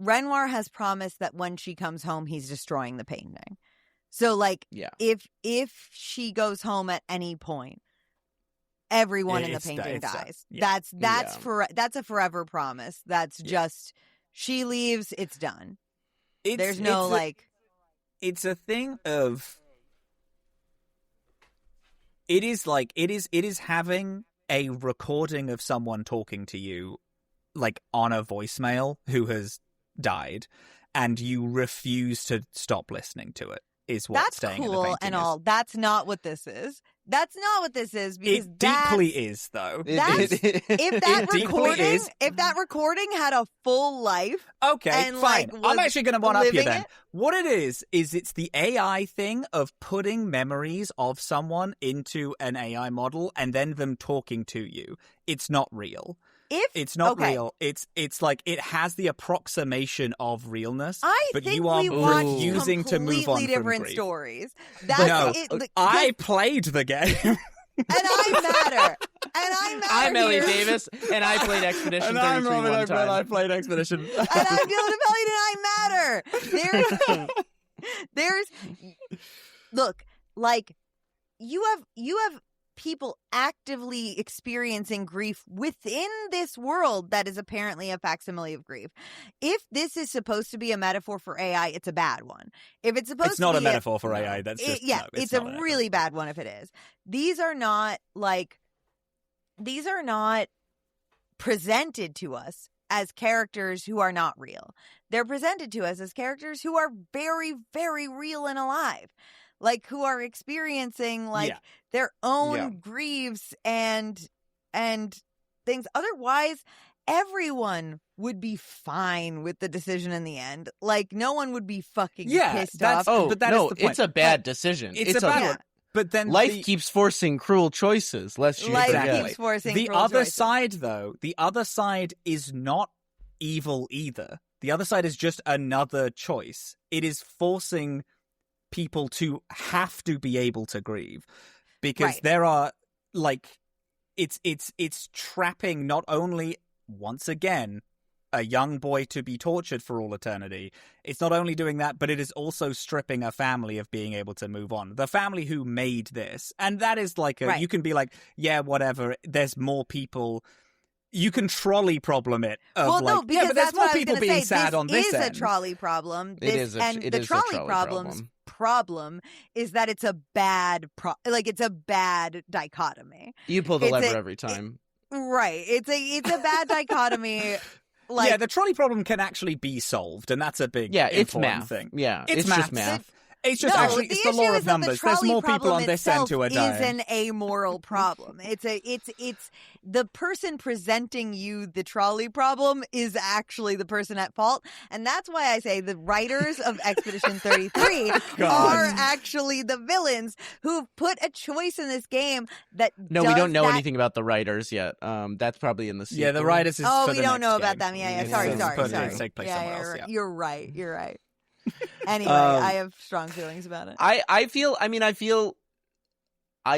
Renoir has promised that when she comes home, he's destroying the painting. So, like, Yeah. if she goes home at any point, everyone in the painting dies. yeah. That's a forever promise. That's just, she leaves, it's done. There's no, it's a thing of, it is having a recording of someone talking to you, like, on a voicemail who has died, and you refuse to stop listening to it, is what that's staying cool in the painting and is. all. That's not what this is. That's not what this is, because It deeply is, though. That's, if that It recording had a full life, Okay, and, fine. like, I'm was actually going to one-up you living then. it? What it is it's the AI thing of putting memories of someone into an AI model and then them talking to you. It's not real. It's not real. It's like it has the approximation of realness, I but think you are we watched refusing to move on completely from different grief. stories. No, That's I played the game. and I matter. And I matter. I'm Elliot here. Davis, and I played Expedition and 33 I'm Robin, one time. I played Expedition. And I'm Dylan and I matter. There's look, like, you have people actively experiencing grief within this world that is apparently a facsimile of grief. If this is supposed to be a metaphor for AI, it's a bad one. If it's supposed It's not to a be metaphor for AI. That's just it's a really bad one if it is. These are not presented to us as characters who are not real. They're presented to us as characters who are very, very real and alive. Like, who are experiencing their own griefs and things. Otherwise, everyone would be fine with the decision in the end. Like, no one would be fucking pissed off. But that is the point. It's a bad decision. It's a bad one. But then life keeps forcing cruel choices, lest you forget. Keeps forcing the cruel other choices. side, though, the other side is not evil either. The other side is just another choice. It is forcing people to have to be able to grieve, because there are, like, it's trapping not only, once again, a young boy to be tortured for all eternity. It's not only doing that, but it is also stripping a family of being able to move on. The family who made this. And that is like you can be like, yeah, whatever, there's more people. You can trolley problem it. Well, no, because but there's that's more what I was people gonna being say. sad on this is end. a trolley problem. It is a trolley problem is that it's a bad it's a bad dichotomy. You pull the lever every time. Right. It's a bad dichotomy. Like, yeah, the trolley problem can actually be solved, and that's a big it's important math. thing. Yeah, it's just math. It's just it's the law of numbers. There's more people on this end who are dying. Is an amoral problem. It's the person presenting you the trolley problem is actually the person at fault, and that's why I say the writers of Expedition 33 are actually the villains who've put a choice in this game that we don't know anything about the writers yet. That's probably in the sequel. Yeah, the writers is for we the don't know next about game. them. Yeah. Sorry. Take place somewhere else. You're right. Anyway, I have strong feelings about it. I feel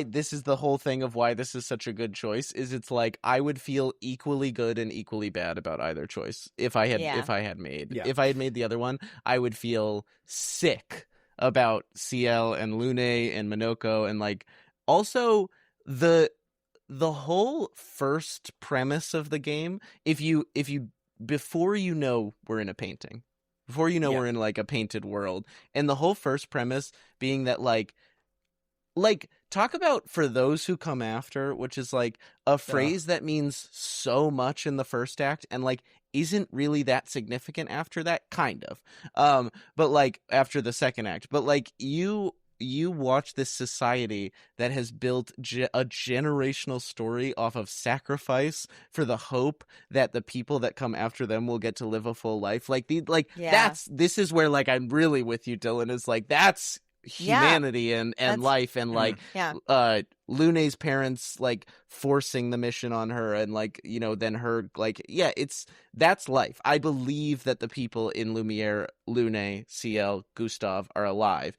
this is the whole thing of why this is such a good choice. Is it's like I would feel equally good and equally bad about either choice if I had made. Yeah. If I had made the other one, I would feel sick about CL and Lune and Minoko, and like also the whole first premise of the game. If you before you know we're in a painting. Before you know we're in like a painted world, and the whole first premise being that like talk about for those who come after, which is like a phrase that means so much in the first act and like isn't really that significant after that, kind of. But like after the second act, but like you you watch this society that has built a generational story off of sacrifice for the hope that the people that come after them will get to live a full life. This is where like I'm really with you, Dillin, is like that's humanity and life and like Lune's parents like forcing the mission on her and like, you know, then her like that's life. I believe that the people in Lumiere, Lune, CL, Gustav are alive.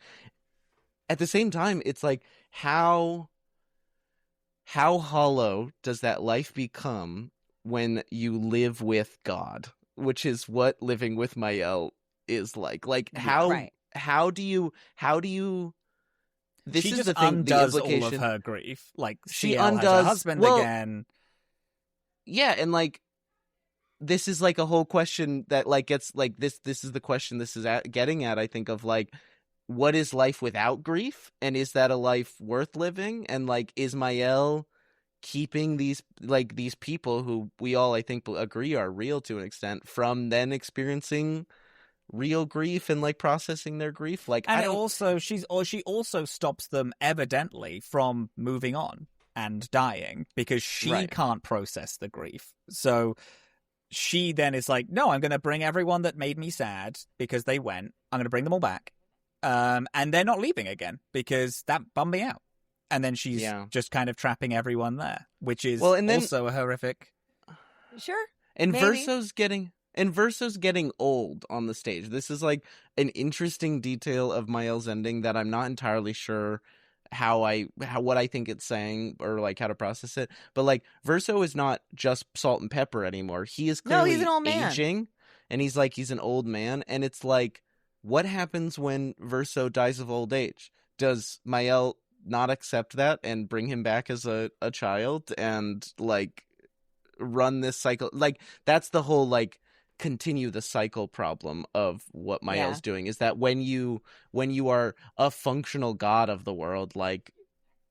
At the same time, it's like how hollow does that life become when you live with God, which is what living with Mael is like. Like how do you this she is just the thing, undoes the implication. all of her grief. Like She CL undoes has a husband again. Yeah, and like this is like a whole question that like gets like this is the question this is getting at, I think, of like what is life without grief, and is that a life worth living? And like is Mael keeping these people who we all I think agree are real to an extent from then experiencing real grief and like processing their grief? Like, and she also stops them evidently from moving on and dying because she can't process the grief. So she then is like, no, I'm going to bring everyone that made me sad because they went. I'm going to bring them all back. And they're not leaving again because that bummed me out. And then she's just kind of trapping everyone there, which is also a horrific. Sure. And maybe. Verso's getting old on the stage. This is like an interesting detail of Mael's ending that I'm not entirely sure what I think it's saying or like how to process it. But like Verso is not just salt and pepper anymore. He is clearly he's an old man. aging, and he's an old man. And it's like, what happens when Verso dies of old age? Does Mael not accept that and bring him back as a child and like run this cycle? Like that's the whole like continue the cycle problem of what Mael's doing, is that when you are a functional god of the world, like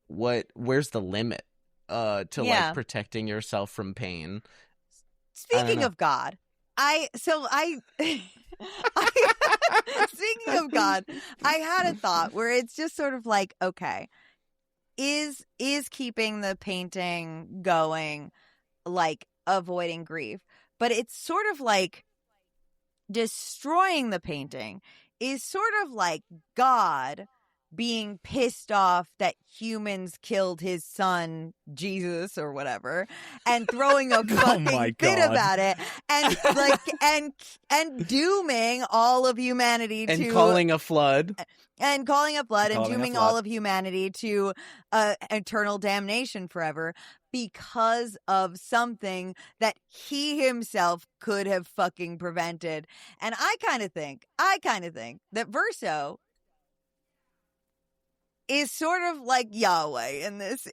where's the limit to like protecting yourself from pain? Speaking of God, speaking of God, I had a thought where it's just sort of like, okay, is keeping the painting going like avoiding grief? But it's sort of like destroying the painting is sort of like God being pissed off that humans killed his son, Jesus or whatever, and throwing a fucking fit about it and like and dooming all of humanity and calling a flood. And dooming all of humanity to eternal damnation forever because of something that he himself could have fucking prevented. And I kind of think that Verso is sort of like Yahweh in this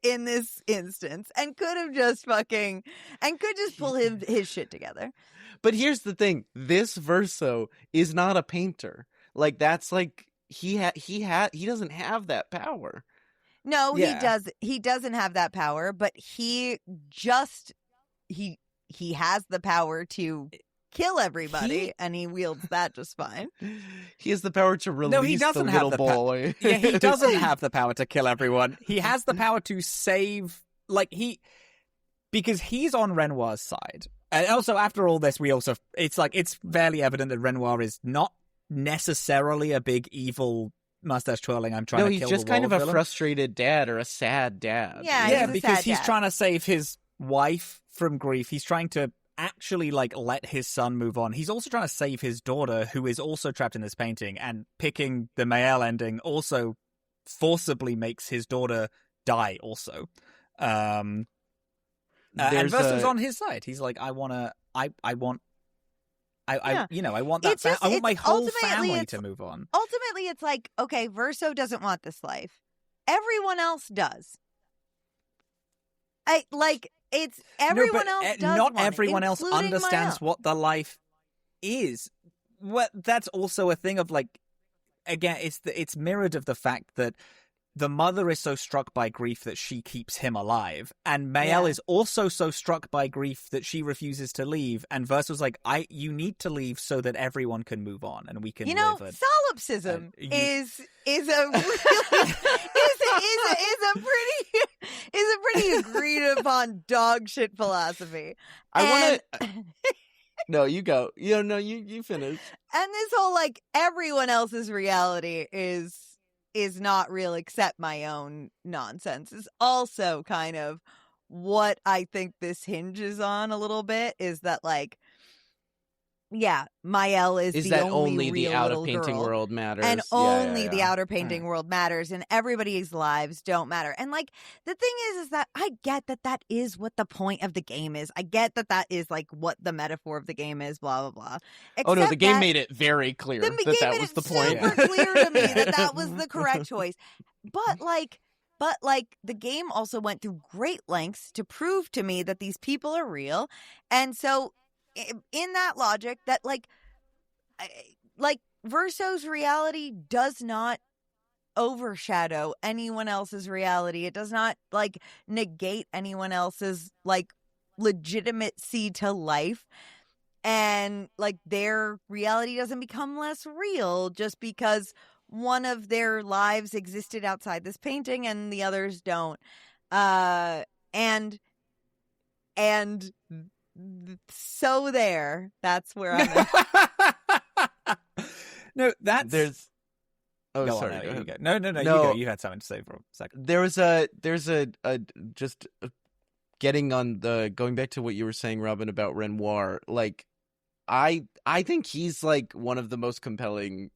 instance, and could just pull his shit together. But here's the thing: this Verso is not a painter. Like that's like he doesn't have that power. No, he doesn't have that power, but he has the power to kill everybody, and he wields that just fine. He has the power to release the little boy. He doesn't have the power to kill everyone. He has the power to save, because he's on Renoir's side. And also, after all this, it's fairly evident that Renoir is not necessarily a big evil mustache twirling I'm trying to kill the world. No, he's just kind of a frustrated dad or a sad dad. Yeah, because he's trying to save his wife from grief. He's trying to actually let his son move on. He's also trying to save his daughter, who is also trapped in this painting, and picking the Mael ending also forcibly makes his daughter die also. And Verso's on his side. He's like, I want that. I want my whole family to move on. Ultimately, it's like, okay, Verso doesn't want this life. Everyone else does. Everyone else does. Not want everyone it, else understands what the life is. Well, that's also a thing of again, it's mirrored of the fact that the mother is so struck by grief that she keeps him alive, and Mael is also so struck by grief that she refuses to leave. And Verso's like, you need to leave so that everyone can move on and we can live. Solipsism is a really is a pretty agreed upon dog shit philosophy. I want to. No, you go. You finish. And this whole like everyone else's reality is not real except my own nonsense is also kind of what I think this hinges on a little bit, is that like, yeah, Mael is the that only the real outer little painting girl, world matters, and only the outer painting Right. world matters, and everybody's lives don't matter. And like the thing is that I get that is what the point of the game is. I get that is like what the metaphor of the game is. Blah blah blah. Oh no, the Except game that- made it very clear the that game that made was it the point. super clear to me that was the correct choice. But the game also went through great lengths to prove to me that these people are real. And so in that logic, that like Verso's reality does not overshadow anyone else's reality. It does not like negate anyone else's like legitimacy to life. And like their reality doesn't become less real just because one of their lives existed outside this painting and the others don't. And so that's where I'm at. No, that's There's. Oh, go sorry. on, go you ahead. go. No, you No. go. You had something to say for a second. There's a just getting on the going back to what you were saying, Robin, about Renoir. Like, I think he's like one of the most compelling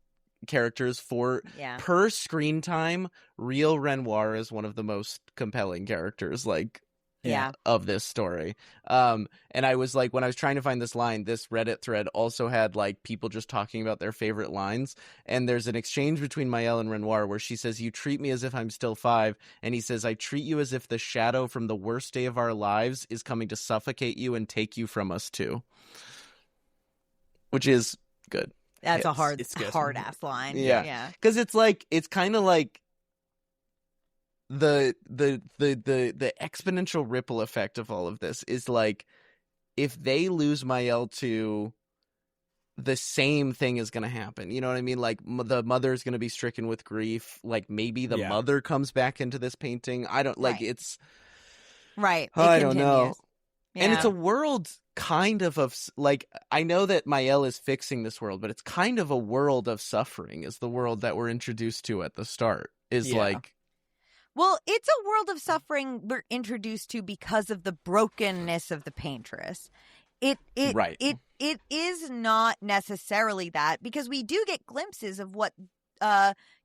characters for Yeah. per screen time. Real Renoir is one of the most compelling characters, like Yeah. of this story. And I was like, when I was trying to find this line, this Reddit thread also had like people just talking about their favorite lines. And there's an exchange between Mael and Renoir where she says, "You treat me as if I'm still 5." And he says, "I treat you as if the shadow from the worst day of our lives is coming to suffocate you and take you from us too." Which is good. That's a It's good. hard ass line. Yeah. Yeah. Because it's like, it's kind of like the exponential ripple effect of all of this is like, if they lose Mael to, the same thing is going to happen. You know what I mean? Like the mother is going to be stricken with grief. Like maybe the mother comes back into this painting. I don't like Right. it's. Right. It I don't know. continues. And it's Yeah. a world kind of like, I know that Mael is fixing this world, but it's kind of a world of suffering is the world that we're introduced to at the start is like. Well, it's a world of suffering we're introduced to because of the brokenness of the paintress. It is not necessarily that, because we do get glimpses of what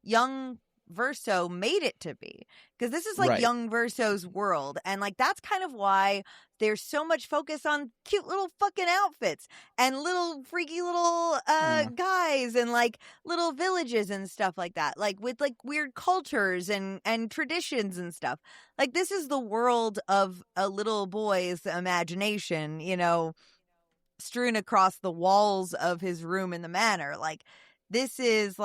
young Verso made it to be, because this is like Right. young Verso's world, and like that's kind of why there's so much focus on cute little fucking outfits and little freaky little guys and like little villages and stuff like that, like with like weird cultures and traditions and stuff. Like this is the world of a little boy's imagination, you know, strewn across the walls of his room in the manor. Like this is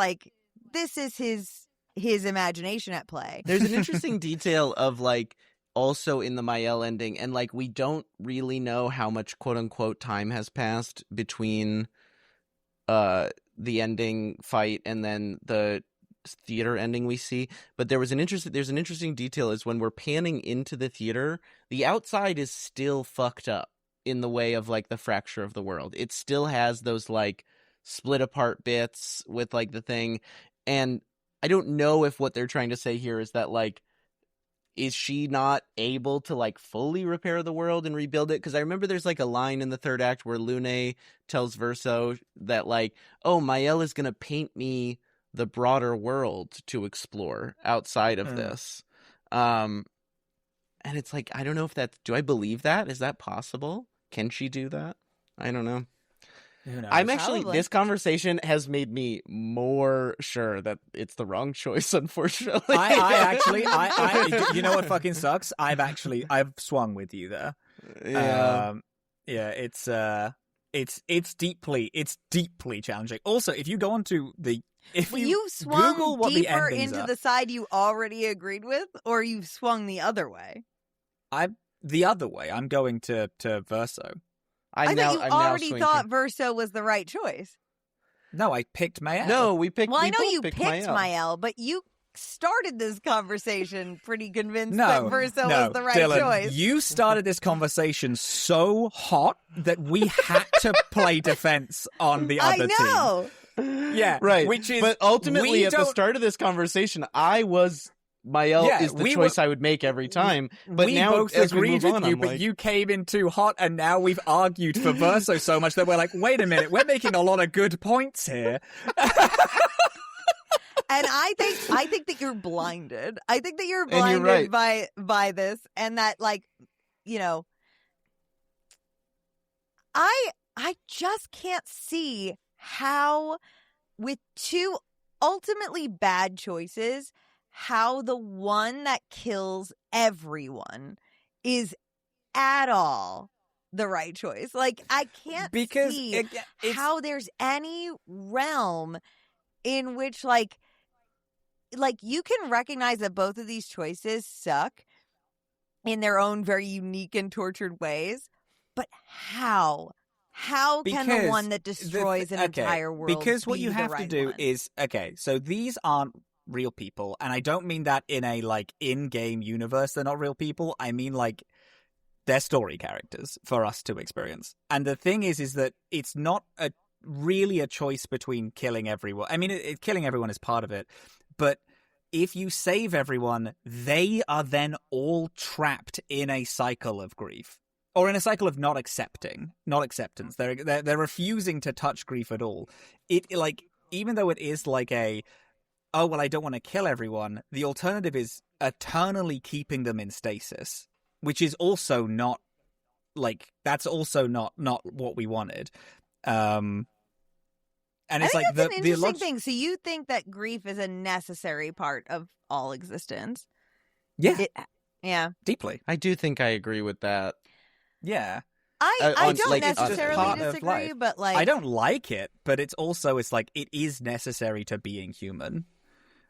his imagination at play. There's an interesting detail of like also in the Mael ending, and like we don't really know how much quote unquote time has passed between the ending fight and then the theater ending we see. But there's an interesting detail is when we're panning into the theater, the outside is still fucked up in the way of like the fracture of the world. It still has those like split apart bits with like the thing, and I don't know if what they're trying to say here is that, like, is she not able to, like, fully repair the world and rebuild it? Because I remember there's, like, a line in the third act where Lune tells Verso that, like, oh, Mael is going to paint me the broader world to explore outside of this. And it's like, I don't know if that's... Do I believe that? Is that possible? Can she do that? I don't know. I'm actually, Probably. this conversation has made me more sure that it's the wrong choice, unfortunately. I you know what fucking sucks? I've swung with you there. Yeah. It's deeply challenging. Also, if you go onto the If Well, you you swung Google what the deeper endings into are, the side you already agreed with, or you swung the other way? I'm the other way. I'm going to Verso. I thought you I'm now already swinging thought Verso was the right choice. No, I picked Mael. No, we picked. Well, I we know both you picked picked Mael. Mael, but you started this conversation pretty convinced No, that Verso no, was the right Dillin, choice. you started this conversation so hot that we had to play defense on the other I know. team. Yeah, Right. Which is, but ultimately, we at the don't- start of this conversation, I was Mael Yeah, is the we choice were- I would make every time. But we now, both as we agreed move with on, you, I'm but like, you came in too hot, and now we've argued for Verso so much that we're like, wait a minute, we're making a lot of good points here. And I think that you're blinded. I think that you're And you're blinded right. by this, and that, like, you know, I just can't see how, with two ultimately bad choices, how the one that kills everyone is at all the right choice. Like, I can't Because see it's how there's any realm in which, like you can recognize that both of these choices suck in their own very unique and tortured ways, but how can the one that destroys an entire world because what be you the have to right do one? is, okay, so these aren't real people, and I don't mean that in a, like, in-game universe they're not real people. I mean, like, they're story characters for us to experience. And the thing is that it's not really a choice between killing everyone. I mean, killing everyone is part of it, but if you save everyone, they are then all trapped in a cycle of grief. Or in a cycle of not acceptance. They're refusing to touch grief at all. It, like, even though it is like a, oh, well, I don't want to kill everyone, the alternative is eternally keeping them in stasis, which is also not, like, that's also not what we wanted. And it's I think like that's an interesting thing. So you think that grief is a necessary part of all existence? Yeah, Yeah. deeply. I do think I agree with that. Yeah. I on- don't like, it's just necessarily part of disagree, life. but, like, I don't like it, but it's also, it's like, it is necessary to being human.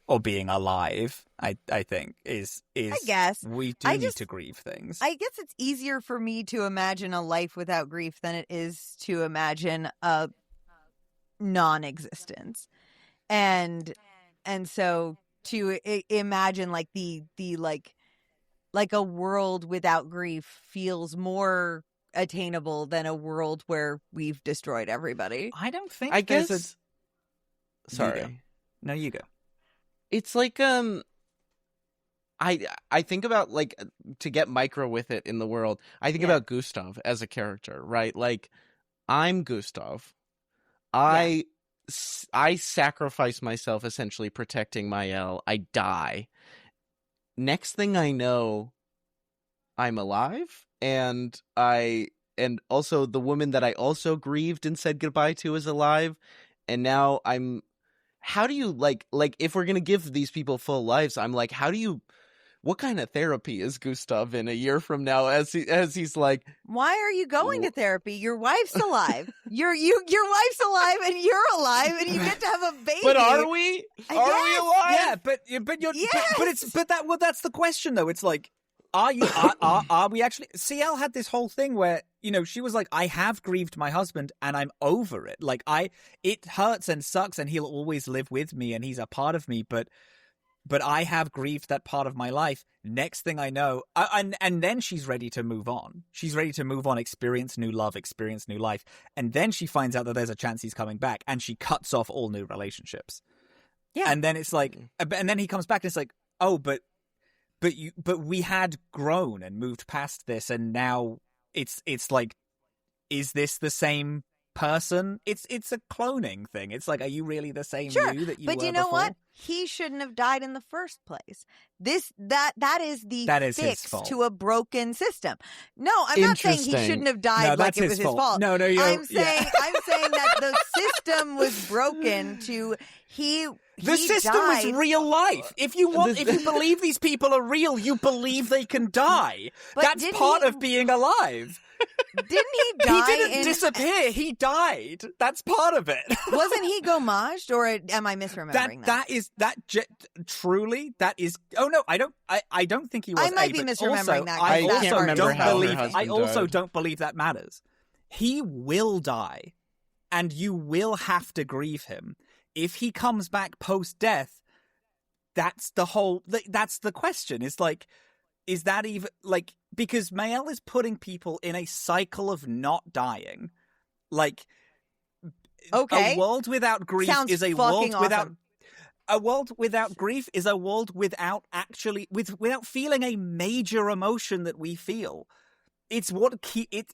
Or being alive, I think, is I guess. we do need to grieve things. I guess it's easier for me to imagine a life without grief than it is to imagine a non-existence, and so to imagine, like, the like a world without grief feels more attainable than a world where we've destroyed everybody. I don't think I there's guess. You Sorry. go. No, you go. It's like I think about, like, to get micro with it in the world. I think about Gustav as a character, right? Like, I'm Gustav. I sacrifice myself, essentially protecting Mael. I die. Next thing I know, I'm alive, and also the woman that I also grieved and said goodbye to is alive, and now I'm. How do you, like if we're gonna give these people full lives, I'm like, what kind of therapy is Gustav in a year from now as he's like, Why are you going to therapy? Your wife's alive. Your wife's alive, and you're alive, and you get to have a baby. but are we? Are we alive? Yeah, but that's the question though. It's like, are we actually? CL had this whole thing where, she was like, I have grieved my husband and I'm over it. Like, it hurts and sucks, and he'll always live with me and he's a part of me, but I have grieved that part of my life. Next thing I know, and then she's ready to move on. She's ready to move on, experience new love, experience new life. And then she finds out that there's a chance he's coming back, and she cuts off all new relationships. Yeah. And then it's like, and then he comes back and it's like, oh, but we had grown and moved past this, and now it's like, is this the same person? It's a cloning thing. It's like, are you really the same Sure, you that you but were you know before? what? he shouldn't have died in the first place. That is the his fix fault. to a broken system. No, I'm not saying he shouldn't have died like it was his fault. No, I'm saying that the system was broken to the system died. was real life. If you believe these people are real, you believe they can die. But That's part of being alive. Didn't he die? He didn't disappear. He died. That's part of it. Wasn't he gomaged, or am I misremembering that? Truly, that is. Oh no, I don't think he was. I might be misremembering that. I can't remember how her husband I also died. don't believe that matters. He will die, and you will have to grieve him. If he comes back post-death, that's the question. It's like, is that even, like, because Mael is putting people in a cycle of not dying. Like, okay. A world without grief Sounds is a world fucking without... awesome. A world without grief is a world without without feeling a major emotion that we feel. It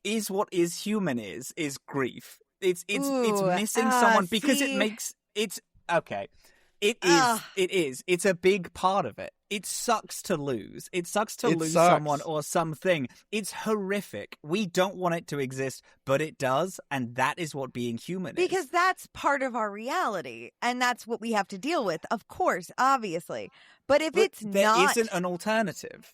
is what is human is grief. It's missing someone because it makes it's okay. It is. It's a big part of it. It sucks to lose. It sucks to lose someone or something. It's horrific. We don't want it to exist, but it does, and that is what being human is. Because that's part of our reality, and that's what we have to deal with, of course, obviously. But if it's not... There isn't an alternative.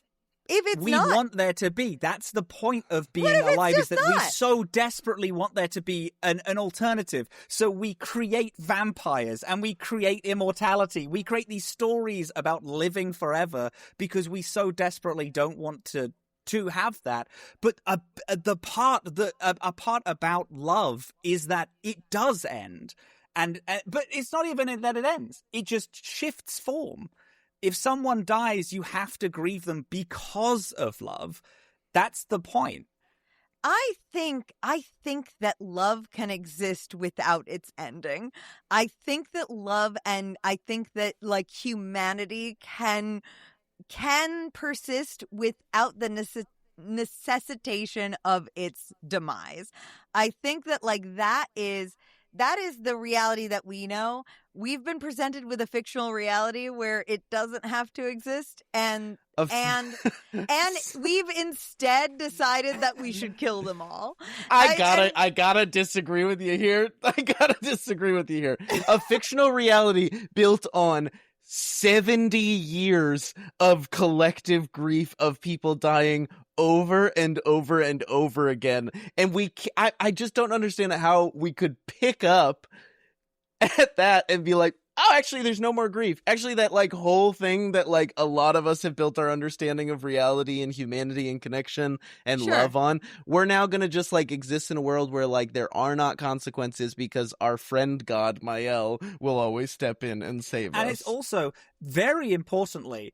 If it's we not... want there to be. That's the point of being What if it's alive, is just that we not? so desperately want there to be an alternative. So we create vampires and we create immortality. We create these stories about living forever because we so desperately don't want to have that. But a part about love is that it does end. But it's not even that it ends. It just shifts form. If someone dies, you have to grieve them because of love. That's the point. I think that love can exist without its ending. I think that love, and I think that like humanity can persist without the necessitation of its demise. I think that like that is the reality that we know. We've been presented with a fictional reality where it doesn't have to exist, and we've instead decided that we should kill them all. I gotta disagree with you here. A fictional reality built on 70 years of collective grief of people dying over and over and over again. And I just don't understand how we could pick up at that and be like, oh, actually, there's no more grief. Actually, that like whole thing that like a lot of us have built our understanding of reality and humanity and connection and love on, we're now gonna just like exist in a world where like there are not consequences because our friend God Mael will always step in and save us. And it's also, very importantly,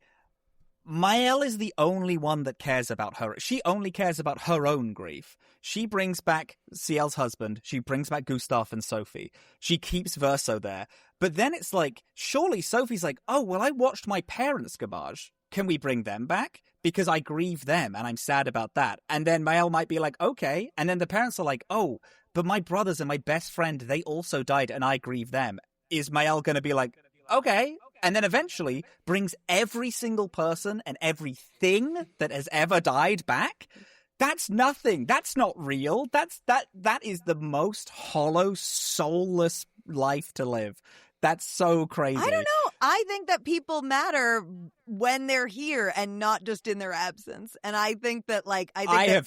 Mael is the only one that cares about her. She only cares about her own grief. She brings back Ciel's husband. She brings back Gustav and Sophie. She keeps Verso there. But then it's like, surely Sophie's like, oh, well, I watched my parents garbage. Can we bring them back? Because I grieve them and I'm sad about that. And then Mael might be like, okay. And then the parents are like, oh, but my brothers and my best friend, they also died and I grieve them. Is Mael going to be like, okay. And then eventually brings every single person and everything that has ever died back? That's nothing. That's not real. That is the most hollow, soulless life to live. That's so crazy. I don't know. I think that people matter when they're here and not just in their absence. And I think that, like,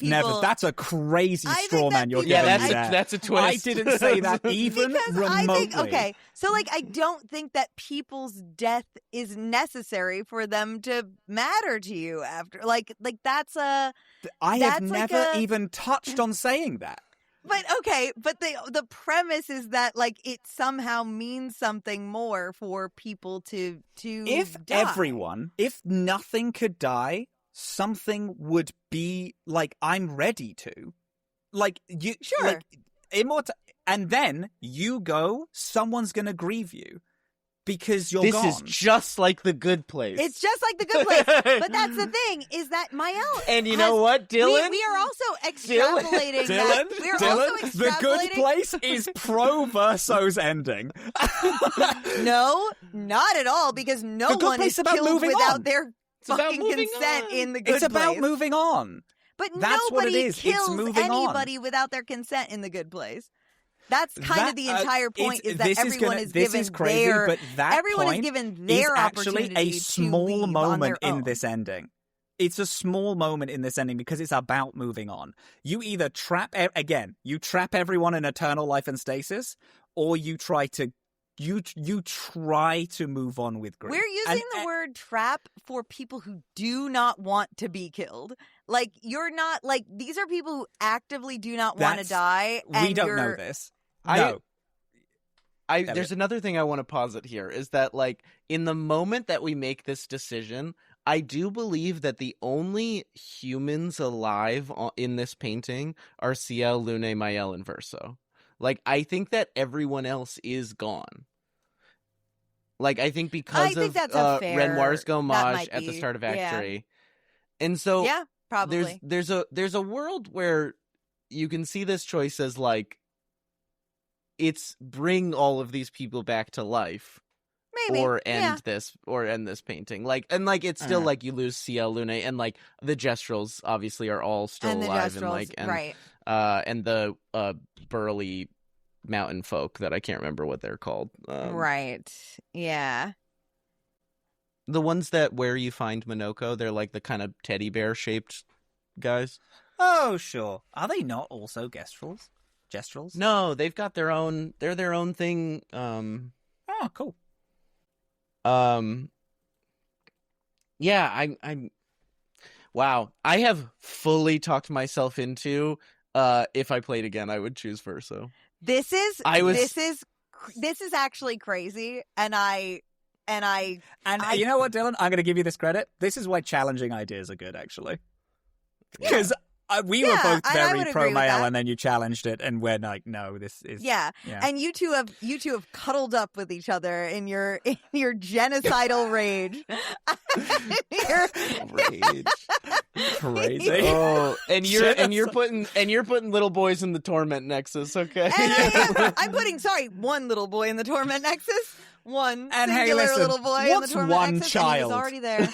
never. That's a crazy straw man you're giving me there. That's a twist. I didn't say that even remotely. So, like, I don't think that people's death is necessary for them to matter to you after. Like that's a. I have never even touched on saying that. But okay, but the premise is that like it somehow means something more for people to if nothing could die, something would be like, I'm ready to. Like you like immortal, and then you go, someone's gonna grieve you. Because you're This gone. is just like The Good Place. It's just like The Good Place. But that's the thing, is that Mael And you know what, Dillin? We are also extrapolating that. We are also extrapolating. The Good Place is pro Verso's ending. No, not at all, because no The Good one Place is is about killed moving without on. their about fucking moving consent on. in The Good It's Place. about moving on. But That's what it nobody is. It's kills moving on. anybody without their consent in The Good Place. That's kind That, of the entire point, is that this everyone gonna- is this given is crazy, their but that everyone point is given is their actually opportunity a to small leave on moment their in own. this ending. It's a small moment in this ending because it's about moving on. You either trap everyone in eternal life and stasis, or you try to try to move on with grief. We're using the word trap for people who do not want to be killed. Like, you're not, like, these are people who actively do not want to die. And we don't know this. There's another thing I want to posit here, is that, like, in the moment that we make this decision, I do believe that the only humans alive in this painting are Ciel, Lune, Mael, and Verso. Like, I think that everyone else is gone. Like, I think because of Renoir's gommage at the start of Act 3. And so yeah, probably. there's a world where you can see this choice as, like, it's bring all of these people back to life. Maybe. Or end this painting. Like, and like it's still like you lose Ciel, Lune, and like the Gestrels obviously are all still and alive, the Gestrels, and like right. And the burly mountain folk that I can't remember what they're called. Right. Yeah. The ones that where you find Minoko, they're like the kind of teddy bear shaped guys. Oh, sure. Are they not also Gestrels? No, they've got their own. They're their own thing. Oh, cool. Yeah, I'm. Wow, I have fully talked myself into. If I played again, I would choose Verso. This is actually crazy, and you know what, Dillin? I'm going to give you this credit. This is why challenging ideas are good, actually, because we were both very pro Mael, and then you challenged it, and we're like, no, this is And you two have cuddled up with each other in your genocidal rage. Crazy. Oh, and you're putting little boys in the torment nexus, okay? I'm putting one little boy in the torment nexus. One and singular little boy in the torment one nexus, child? and he was already there.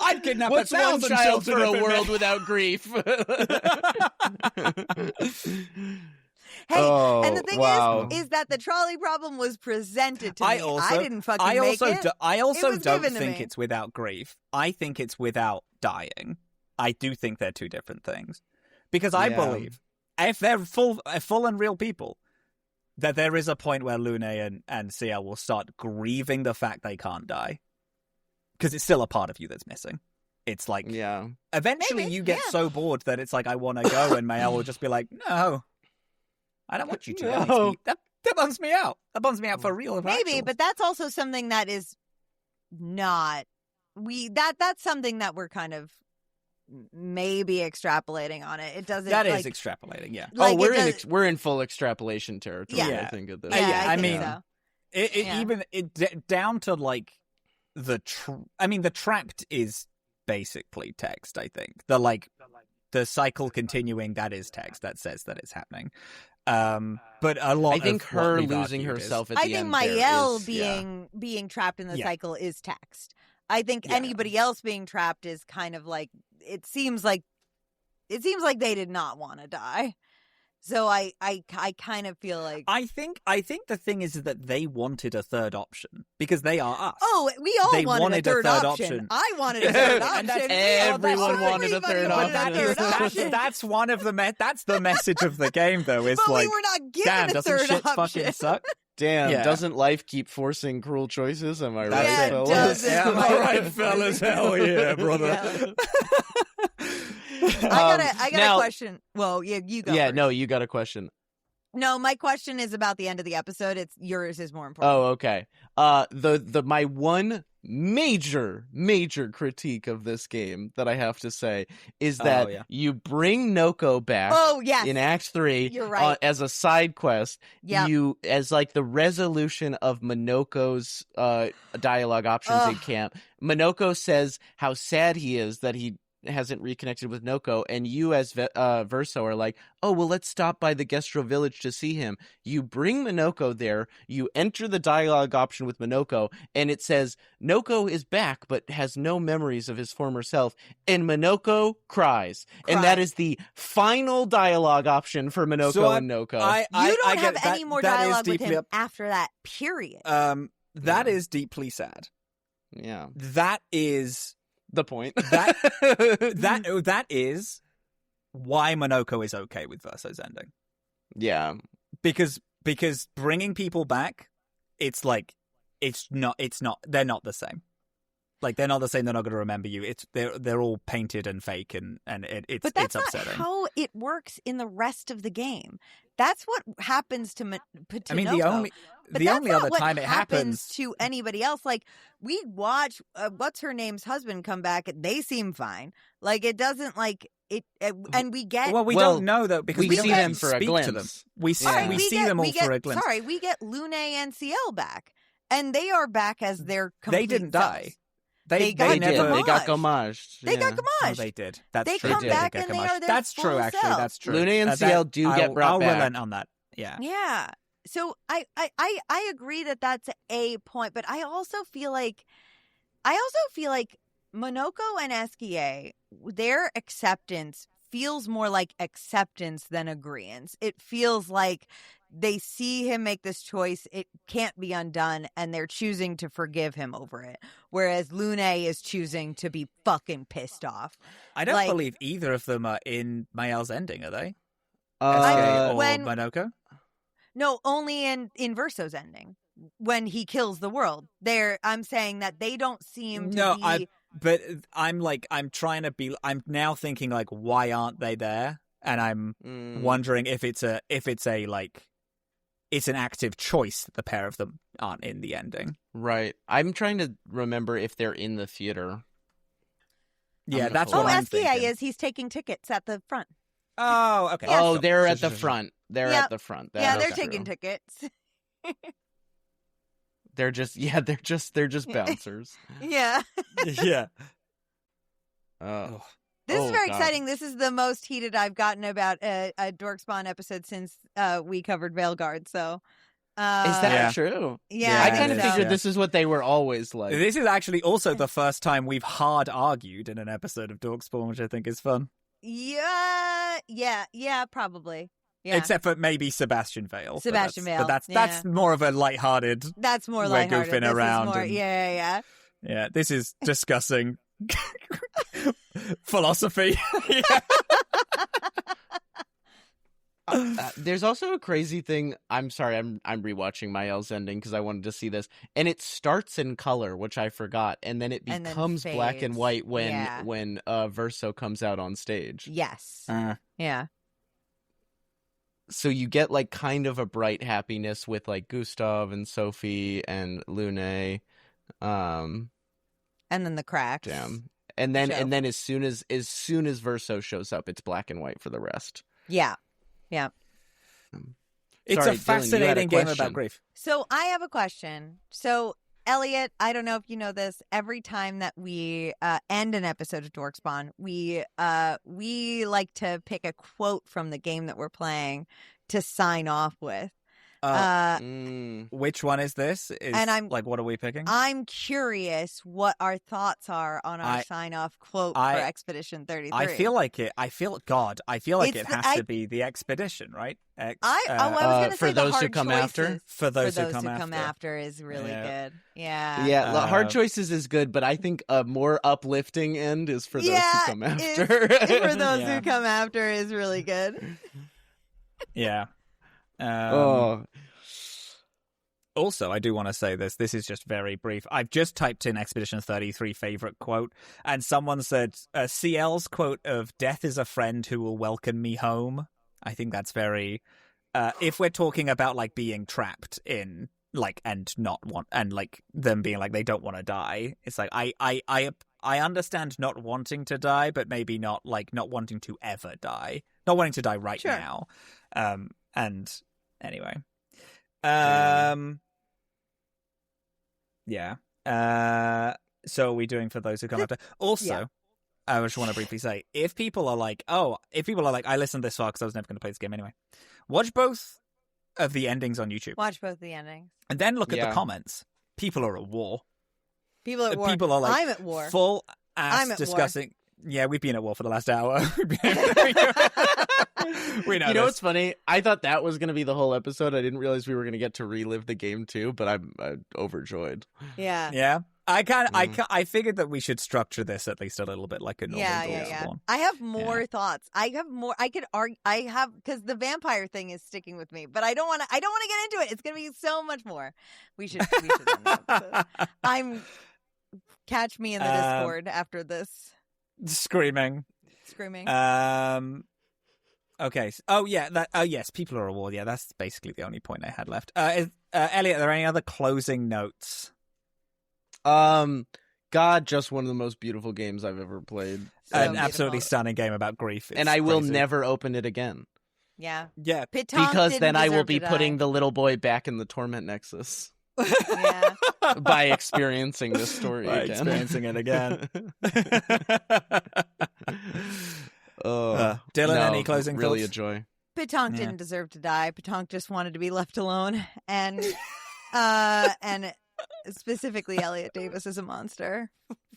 I'd kidnap What's 1 child for a world without grief? Hey, and the thing is that the trolley problem was presented to me. I didn't fucking make it. I also don't think me. it's without grief. I think it's without dying. I do think they're two different things. Because I believe, if they're full and real people, that there is a point where Lune and Ciel will start grieving the fact they can't die. Because it's still a part of you that's missing. It's like, eventually you get so bored that it's like, I want to go, and Mael will just be like, no, I don't want you to. No. That bums me out. That bums me out for real. Maybe, but that's also something that is not... That's something that we're kind of maybe extrapolating on it. It doesn't... That is extrapolating, yeah. Like, we're in full extrapolation territory, I think, at this point. Yeah, I mean, so. Even down to like the trapped is basically text. I think the cycle continuing, that is text that says that it's happening. But a lot. I think of her losing herself at the end. I think Mael is, being trapped in the cycle is text. I think anybody else being trapped is kind of like, it seems like they did not want to die. So I kind of feel like I think the thing is that they wanted a third option because they are us. Oh, we all wanted a third option. I wanted a third option. Everyone wanted a third option. That's one of the that's the message of the game, though. Is but like, we were not given damn, a doesn't third shit option. fucking suck? Damn, doesn't life keep forcing cruel choices? Am I right, it fellas? does. Am I right, fellas? Hell yeah, brother. I got a question. Well, you go. Yeah, first. no, you got a question. No, my question is about the end of the episode. Yours is more important. Oh, okay. My one major critique of this game that I have to say is that you bring Noko back in Act 3 You're right. As a side quest. Yep. As like the resolution of Minoko's dialogue options in camp. Minoko says how sad he is that he hasn't reconnected with Noko, and you as Verso are like, oh, well, let's stop by the Gestro village to see him. You bring Minoko there, you enter the dialogue option with Minoko, and it says, Noko is back, but has no memories of his former self, and Minoko cries. And that is the final dialogue option for Minoko and Noko. You don't have any more dialogue with him after that, period. That is deeply sad. Yeah. That is the point. that is why Minoko is okay with Verso's ending. Yeah, because bringing people back, it's like it's not. They're not the same. Like they're not the same. They're not going to remember you. They're all painted and fake, and it's but that's upsetting. Not how it works in the rest of the game. That's what happens to I mean, Noko. the only other time it happens to anybody else, like we watch what's her name's husband come back, they seem fine. Like it doesn't like it, and we get we don't know though because we see them for a glimpse. To them. We see them all for a glimpse. Sorry, we get Lune and CL back, and they are back as their complete They didn't die. They got gommaged. They got gommaged. They got gommaged. Oh, they did. That's they true. Come back and they are their That's full true. Actually, self. that's true. Lune and CL do get brought back. I'll relent on that. Yeah. Yeah. So I agree that that's a point, but I also feel like Minoko and Eskie, their acceptance feels more like acceptance than agreeance. It feels like they see him make this choice, it can't be undone, and they're choosing to forgive him over it. Whereas Lune is choosing to be fucking pissed off. I don't believe either of them are in Mael's ending, are they? Eskie or Minoko? No, only in Verso's ending. When he kills the world. I'm saying that they don't seem to be... But I'm trying to be... I'm now thinking, like, why aren't they there? And I'm wondering if it's an active choice that the pair of them aren't in the ending. Right. I'm trying to remember if they're in the theater. Yeah, that's what I'm thinking. is he's taking tickets at the front. Oh, okay. Yes. Oh, they're at the front. They're at the front. They're taking tickets. They're just bouncers. Yeah. Yeah. This is very exciting. This is the most heated I've gotten about a Dorkspawn episode since we covered Veilguard. So, is that true? Yeah, I kind of figured this is what they were always like. This is actually also the first time we've hard argued in an episode of Dorkspawn, which I think is fun. Yeah, probably. Yeah. Except for maybe Sebastian Vale. Vale. But that's more of a lighthearted. That's more lighthearted. We're goofing around. More, yeah. Yeah, this is discussing philosophy. There's also a crazy thing. I'm sorry, I'm rewatching Mael's ending because I wanted to see this, and it starts in color, which I forgot, and then it becomes black and white when Verso comes out on stage. Yes. Yeah. So you get like kind of a bright happiness with like Gustav and Sophie and Lune, and then the cracks. Damn. And then as soon as Verso shows up, it's black and white for the rest. Yeah. It's Sorry, a fascinating Dillin, game about grief. So I have a question. So Elliot, I don't know if you know this. Every time that we end an episode of Dorkspawn, we like to pick a quote from the game that we're playing to sign off with. Which one is this? What are we picking? I'm curious what our thoughts are on our sign-off quote for Expedition 33. I feel like it has to be the Expedition, right? I was going to say for those hard who come choices. after. For those who come after. after is really good. Yeah. Yeah, hard choices is good, but I think a more uplifting end is for those who come after. For those who come after is really good. Yeah. Also, I do want to say this. This is just very brief. I've just typed in Expedition 33 favorite quote, and someone said CL's quote of "Death is a friend who will welcome me home." I think that's very if we're talking about like being trapped in like and not want and like them being like they don't want to die, it's like I understand not wanting to die, but maybe not wanting to ever die, not wanting to die right Sure. now. And anyway, yeah. So are we doing for those who come after? Also, Yeah. I just want to briefly say, if people are like, I listened this far because I was never going to play this game anyway, watch both of the endings on YouTube. Watch both the endings. And then look at Yeah. the comments. People are at war. People at war. People are like, I'm at war. full I'm ass at discussing. Yeah, we've been at war for the last hour. We know You know this. what's funny? I thought that was going to be the whole episode. I didn't realize we were going to get to relive the game too, but I'm overjoyed. Yeah. Yeah. I figured that we should structure this at least a little bit like a normal Dorkspawn. I have more thoughts. I have more. I could argue. I have because the vampire thing is sticking with me, but I don't want to. I don't want to get into it. It's going to be so much more. We should. End the episode. Catch me in the Discord after this. Screaming. Okay. Oh yeah. Yes. People are at war. Yeah. That's basically the only point I had left. Elliot, are there any other closing notes? God, just one of the most beautiful games I've ever played. An absolutely stunning game about grief. And I will crazy. never open it again. Yeah. Yeah. Pitonk Because didn't then I will deserve be to putting die. the little boy back in the torment nexus Yeah. by experiencing this story By again. experiencing it again. Dillin, No, any closing really thoughts? a joy. Pitonk Yeah. didn't deserve to die. Pitonk just wanted to be left alone, and specifically Elliot Davis is a monster.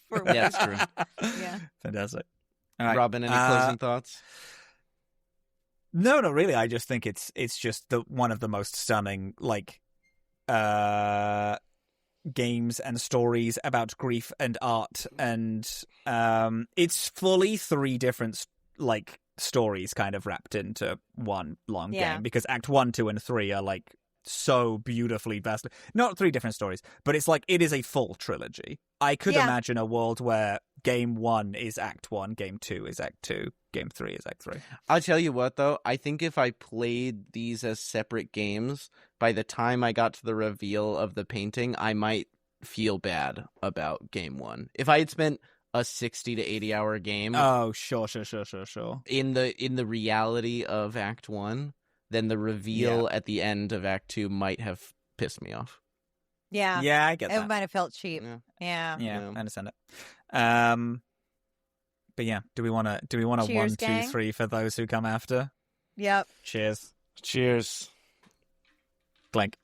For Yeah, that's true. Yeah. Fantastic. All right. Robin, any closing thoughts? No, not really. I just think it's just one of the most stunning games and stories about grief and art, and it's fully 3 different stories kind of wrapped into one long game, because Act 1, 2, and 3 are so beautifully vastly not 3 different stories, but it's it is a full trilogy. I could imagine a world where Game 1 is Act 1, Game 2 is Act 2, Game 3 is Act 3. I'll tell you what, though. I think if I played these as separate games, by the time I got to the reveal of the painting, I might feel bad about Game 1. If I had spent a 60 to 80 hour game sure in the reality of Act 1, then the reveal at the end of Act 2 might have pissed me off. Yeah. Yeah, I get It that. might have felt cheap. Yeah, Yeah. I understand it. But yeah, do we want to Cheers, 1, 2, gang. 3 for those who come after? Yep. Cheers. Cheers. Clink.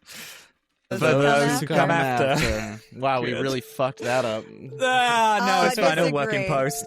For those who come after. Wow, we Good. really fucked that up. No, it's fine. It'll work in disagree. post.